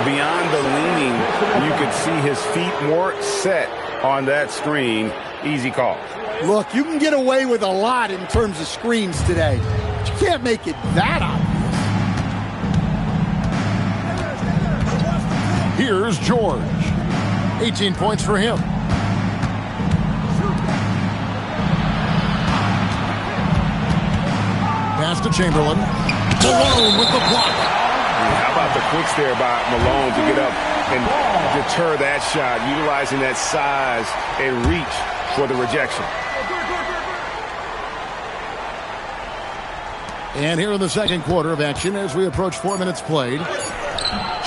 Beyond the leaning, you could see his feet more set on that screen. Easy call. Look, you can get away with a lot in terms of screens today. But you can't make it that obvious. Here's George. 18 points for him. Pass to Chamberlain. Malone with the block. How about the quicks there by Malone to get up and deter that shot, utilizing that size and reach for the rejection. And here in the second quarter of action as we approach 4 minutes played.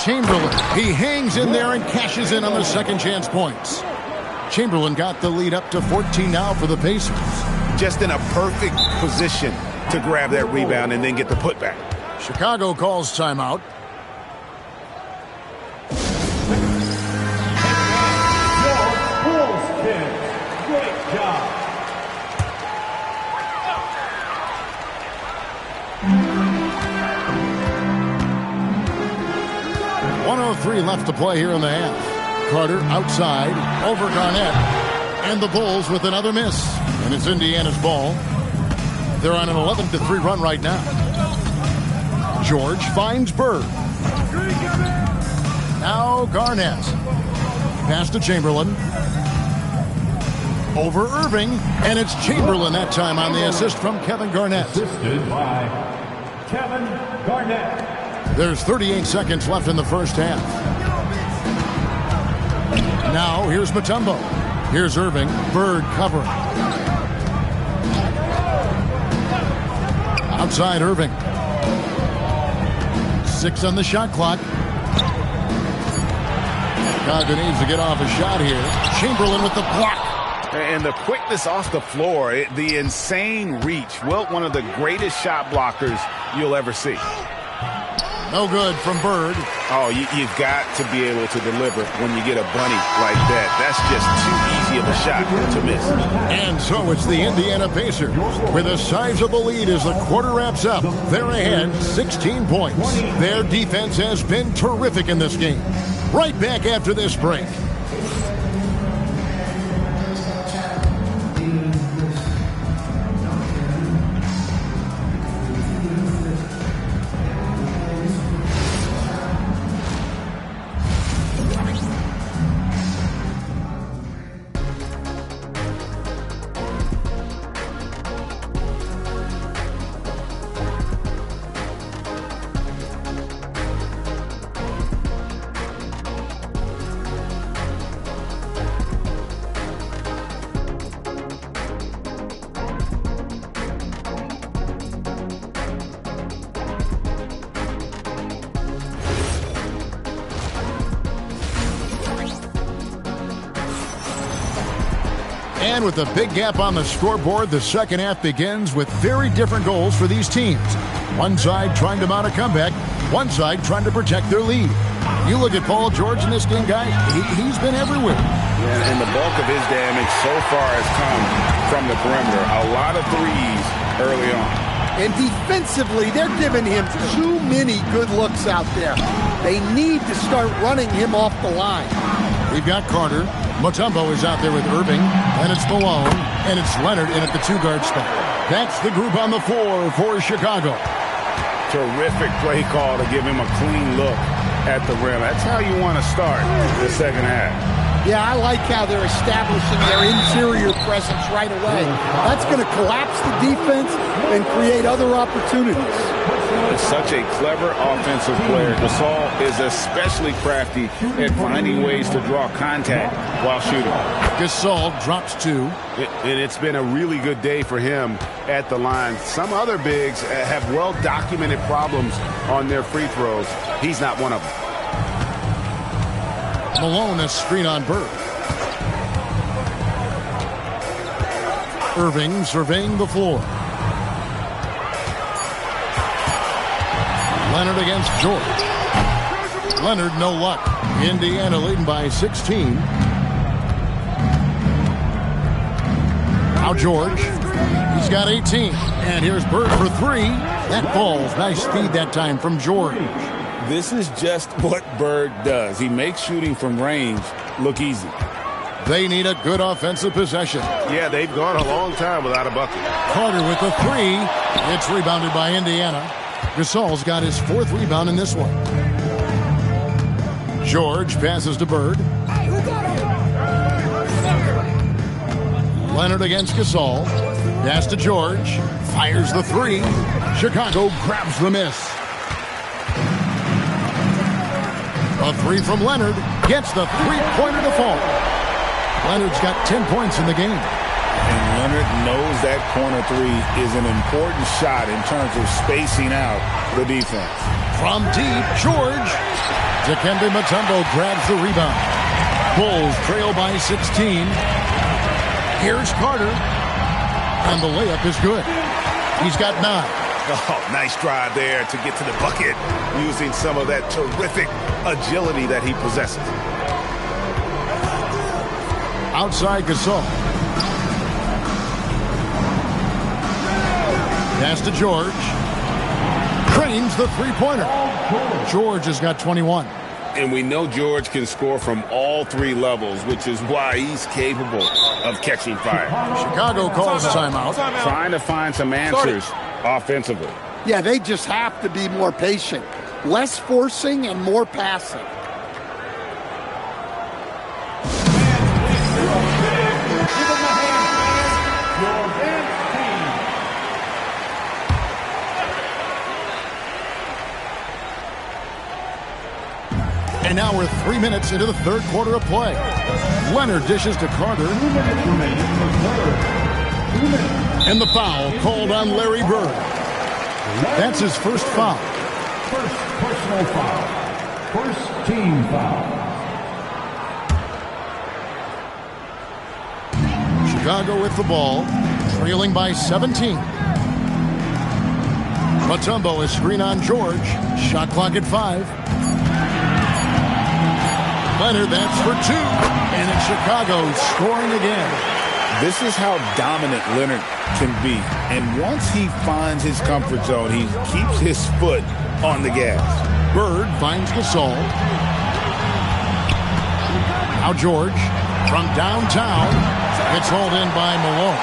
Chamberlain, he hangs in there and cashes in on the second chance points. Chamberlain got the lead up to 14 now for the Pacers. Just in a perfect position to grab that rebound and then get the putback. Chicago calls timeout. Bulls kids. Great job. .103 left to play here in the half. Carter outside, over Garnett. And the Bulls with another miss. And it's Indiana's ball. They're on an 11-3 run right now. George finds Bird. Now Garnett. Pass to Chamberlain. Over Irving. And it's Chamberlain that time on the assist from Kevin Garnett. Assisted by Kevin Garnett. There's 38 seconds left in the first half. Now here's Mutombo. Here's Irving. Bird covering. Outside Irving. 6 on the shot clock. Chicago needs to get off a shot here. Chamberlain with the block. And the quickness off the floor, the insane reach. Wilt, one of the greatest shot blockers you'll ever see. No good from Bird. Oh, you've got to be able to deliver when you get a bunny like that. That's just too easy of a shot to miss. And so it's the Indiana Pacers with a sizable lead as the quarter wraps up. They're ahead 16 points. Their defense has been terrific in this game. Right back after this break. And with a big gap on the scoreboard, the second half begins with very different goals for these teams. One side trying to mount a comeback, one side trying to protect their lead. You look at Paul George in this game, guy, he's been everywhere. Yeah, and the bulk of his damage so far has come from the perimeter. A lot of threes early on. And defensively, they're giving him too many good looks out there. They need to start running him off the line. We've got Carter. Mutombo is out there with Irving, and it's Malone, and it's Leonard in at the 2-guard spot. That's the group on the floor for Chicago. Terrific play call to give him a clean look at the rim. That's how you want to start the second half. Yeah, I like how they're establishing their interior presence right away. That's going to collapse the defense and create other opportunities. It's such a clever offensive player. Gasol is especially crafty at finding ways to draw contact while shooting. Gasol drops 2. And it's been a really good day for him at the line. Some other bigs have well-documented problems on their free throws. He's not one of them. Malone, a screen on Bird. Irving surveying the floor. Leonard against George. Leonard, no luck. Indiana leading by 16. Now George. He's got 18. And here's Bird for 3. That falls. Nice speed that time from George. This is just what Bird does. He makes shooting from range look easy. They need a good offensive possession. Yeah, they've gone a long time without a bucket. Carter with the 3. It's rebounded by Indiana. Gasol's got his 4th rebound in this one. George passes to Bird. Leonard against Gasol. Pass to George. Fires the 3. Chicago grabs the miss. A 3 from Leonard. Gets the 3-pointer to fall. Leonard's got 10 points in the game. And Leonard knows that corner 3 is an important shot in terms of spacing out the defense. From deep, George. Dikembe Mutombo grabs the rebound. Bulls trail by 16. Here's Carter. And the layup is good. He's got 9. Oh, nice drive there to get to the bucket using some of that terrific agility that he possesses. Outside Gasol. Pass to George. Creams the 3-pointer. George has got 21. And we know George can score from all 3 levels, which is why he's capable of catching fire. Chicago calls timeout. Trying to find some answers offensively. Yeah, they just have to be more patient. Less forcing and more passing. And now we're 3 minutes into the 3rd quarter of play. Leonard dishes to Carter. And the foul called on Larry Bird. That's his first foul. First personal foul. First team foul. Chicago with the ball, trailing by 17. Mutombo is screen on George. Shot clock at 5. Leonard, that's for 2. And it's Chicago scoring again. This is how dominant Leonard can be. And once he finds his comfort zone, he keeps his foot on the gas. Bird finds Gasol. Now George from downtown. It's hauled in by Malone.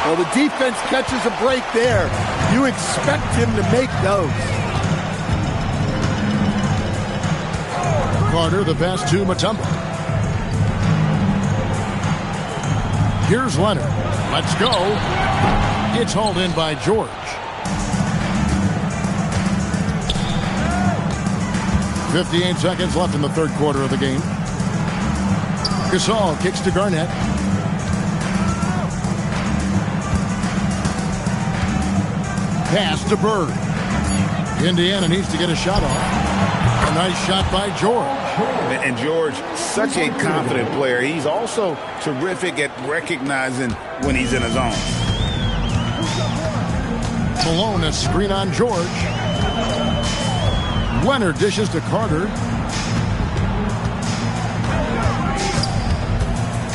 Well, the defense catches a break there. You expect him to make those. Carter, the pass to Mutombo. Here's Leonard. Let's go. It's hauled in by George. 58 seconds left in the 3rd quarter of the game. Gasol kicks to Garnett. Pass to Bird. Indiana needs to get a shot off. A nice shot by George. And George, such a confident player. He's also terrific at recognizing when he's in his zone. Malone, a screen on George. Leonard dishes to Carter.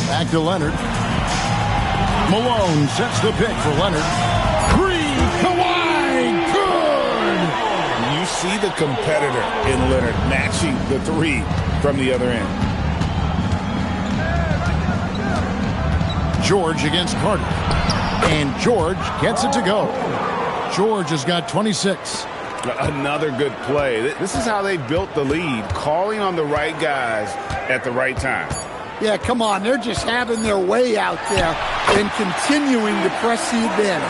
Back to Leonard. Malone sets the pick for Leonard. 3, Kawhi, good! You see the competitor in Leonard matching the 3 from the other end. George against Carter. And George gets it to go. George has got 26. Another good play. This is how they built the lead, calling on the right guys at the right time. Yeah, come on. They're just having their way out there and continuing to press the advantage.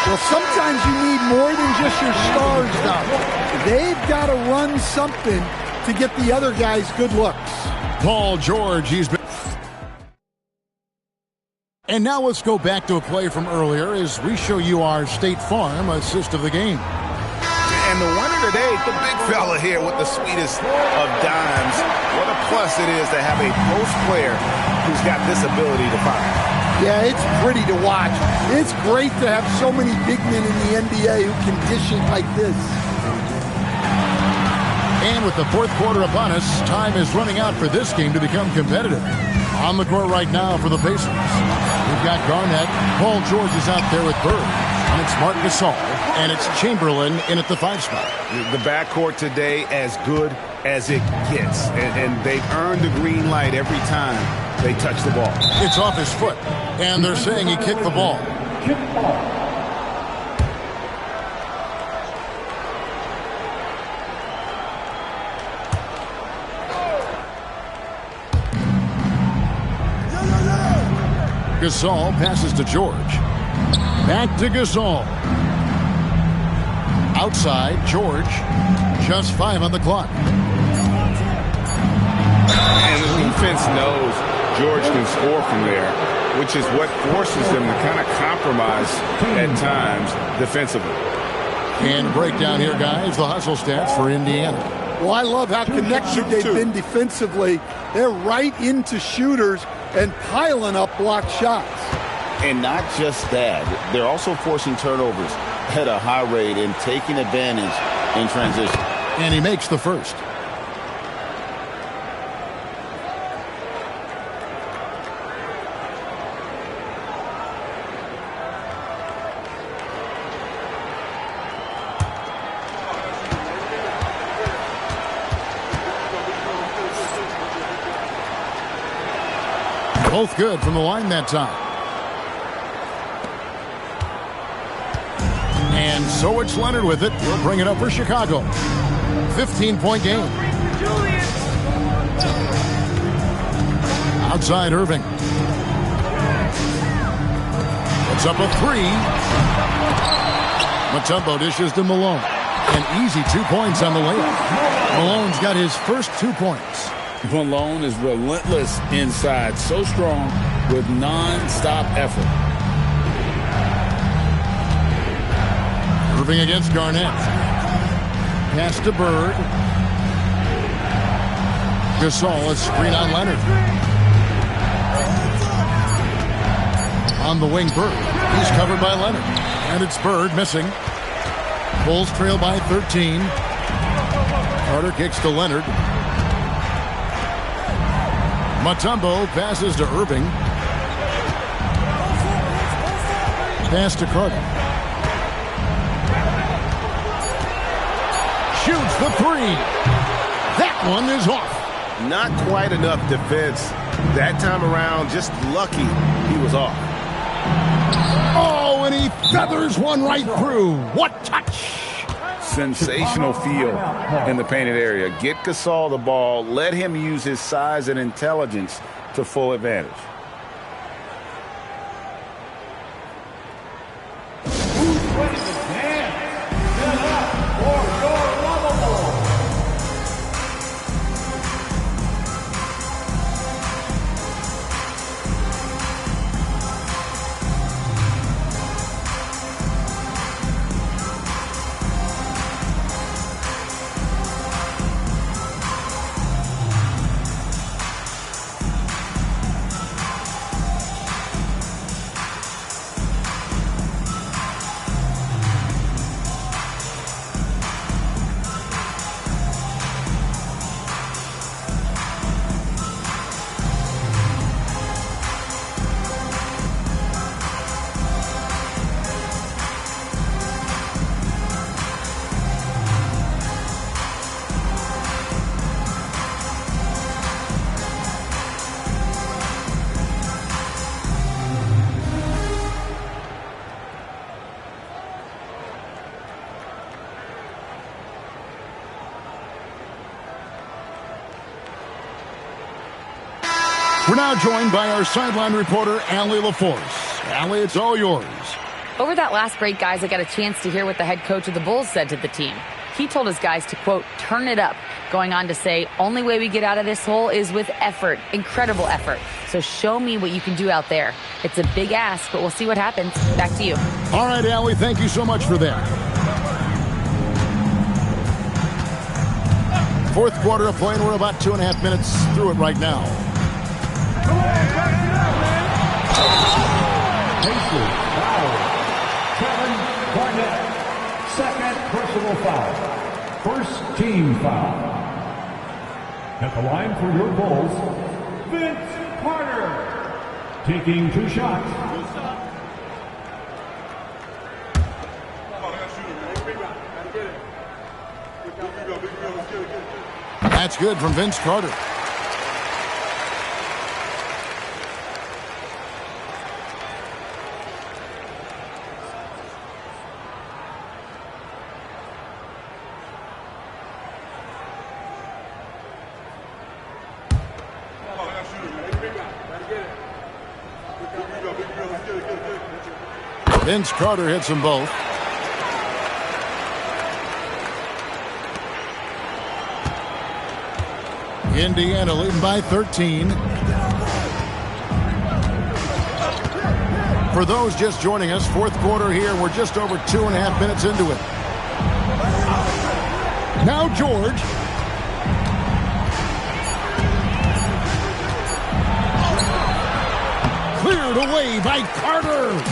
Well, sometimes you need more than just your stars, though. They've got to run something to get the other guys good looks. Paul George, he's been... And now let's go back to a play from earlier as we show you our State Farm assist of the game. And the winner today, the big fella here with the sweetest of dimes. What a plus it is to have a post player who's got this ability to find. Yeah, it's pretty to watch. It's great to have so many big men in the NBA who can dish it like this. And with the fourth quarter upon us, time is running out for this game to become competitive. On the court right now for the Pacers, we've got Garnett. Paul George is out there with Bird. And it's Marc Gasol. And it's Chamberlain in at the 5 spot. The backcourt today as good as it gets. And they've earned the green light every time they touch the ball. It's off his foot. And they're saying he kicked the ball. Kick ball. Gasol passes to George. Back to Gasol. Outside, George. Just 5 on the clock. And the defense knows George can score from there, which is what forces them to kind of compromise at times defensively. And breakdown here, guys, the hustle stats for Indiana. Well, I love how connected they've been defensively. They're right into shooters and piling up blocked shots. And not just that, they're also forcing turnovers at a high rate and taking advantage in transition. And he makes the first. Both good from the line that time. And so it's Leonard with it. He'll bring it up for Chicago. 15-point game. Outside Irving. Puts up a 3. Mutombo dishes to Malone. An easy 2 points on the layup. Malone's got his first 2 points. Malone is relentless inside, so strong with non-stop effort. Irving against Garnett. Pass to Bird. Gasol, a screen on Leonard. On the wing, Bird. He's covered by Leonard. And it's Bird missing. Bulls trail by 13. Carter kicks to Leonard. Mutombo passes to Irving. Pass to Carter. Shoots the 3. That one is off. Not quite enough defense that time around. Just lucky he was off. Oh, and he feathers one right through. What touch! Sensational feel in the painted area. Get Gasol the ball. Let him use his size and intelligence to full advantage. We're now joined by our sideline reporter, Allie LaForce. Allie, it's all yours. Over that last break, guys, I got a chance to hear what the head coach of the Bulls said to the team. He told his guys to, quote, turn it up, going on to say, only way we get out of this hole is with effort, incredible effort. So show me what you can do out there. It's a big ask, but we'll see what happens. Back to you. All right, Allie, thank you so much for that. Fourth quarter of play, and we're about 2.5 minutes through it right now. Pacers foul. Kevin Garnett. Second personal foul. First team foul. At the line for your Bulls, Vince Carter. Taking 2 shots. That's good from Vince Carter. Vince Carter hits them both. Indiana leading by 13. For those just joining us, fourth quarter here. We're just over 2.5 minutes into it. Now George. Cleared away by Carter.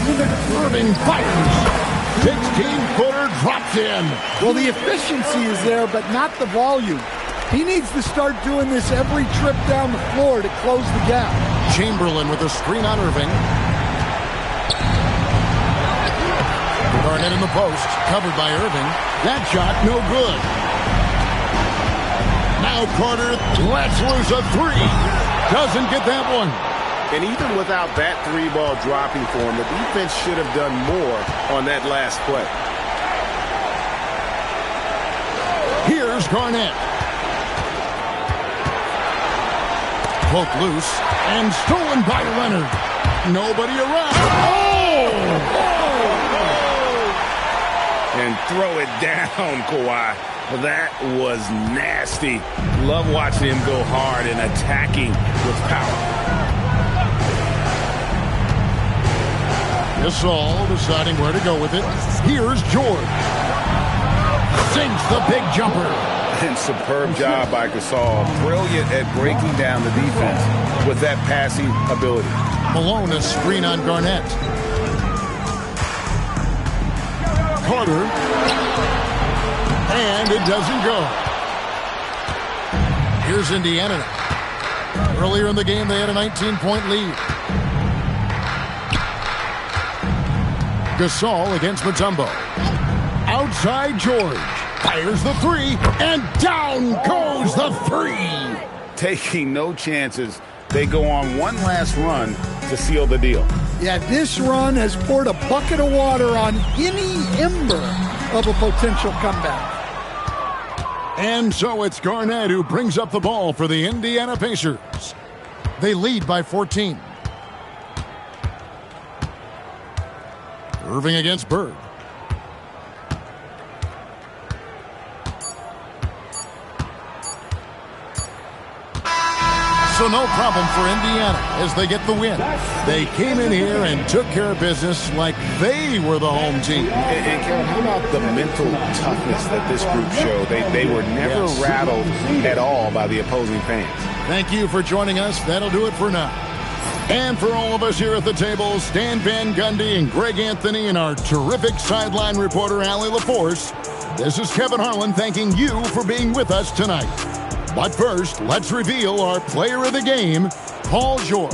Irving fires. 16-footer drops in. Well, the efficiency is there, but not the volume. He needs to start doing this every trip down the floor to close the gap. Chamberlain with a screen on Irving. Garnett in the post, covered by Irving. That shot, no good. Now Carter lets loose a three. Doesn't get that one. And even without that 3-ball dropping for him, the defense should have done more on that last play. Here's Garnett. Poke loose and stolen by Leonard. Nobody around. Oh! And throw it down, Kawhi. That was nasty. Love watching him go hard and attacking with power. Gasol deciding where to go with it. Here's George. Sinks the big jumper. And superb job by Gasol. Brilliant at breaking down the defense with that passing ability. Malone a screen on Garnett. Carter. And it doesn't go. Here's Indiana. Earlier in the game, they had a 19-point lead. Gasol against Mutombo. Outside George. Fires the three, and down goes the three. Taking no chances. They go on one last run to seal the deal. Yeah, this run has poured a bucket of water on any ember of a potential comeback. And so it's Garnett who brings up the ball for the Indiana Pacers. They lead by 14. Irving against Bird. So no problem for Indiana as they get the win. They came in here and took care of business like they were the home team. And Kevin, how about the mental toughness that this group showed? They were never rattled at all by the opposing fans. Thank you for joining us. That'll do it for now. And for all of us here at the table, Stan Van Gundy and Greg Anthony and our terrific sideline reporter, Allie LaForce, this is Kevin Harlan thanking you for being with us tonight. But first, let's reveal our player of the game, Paul George.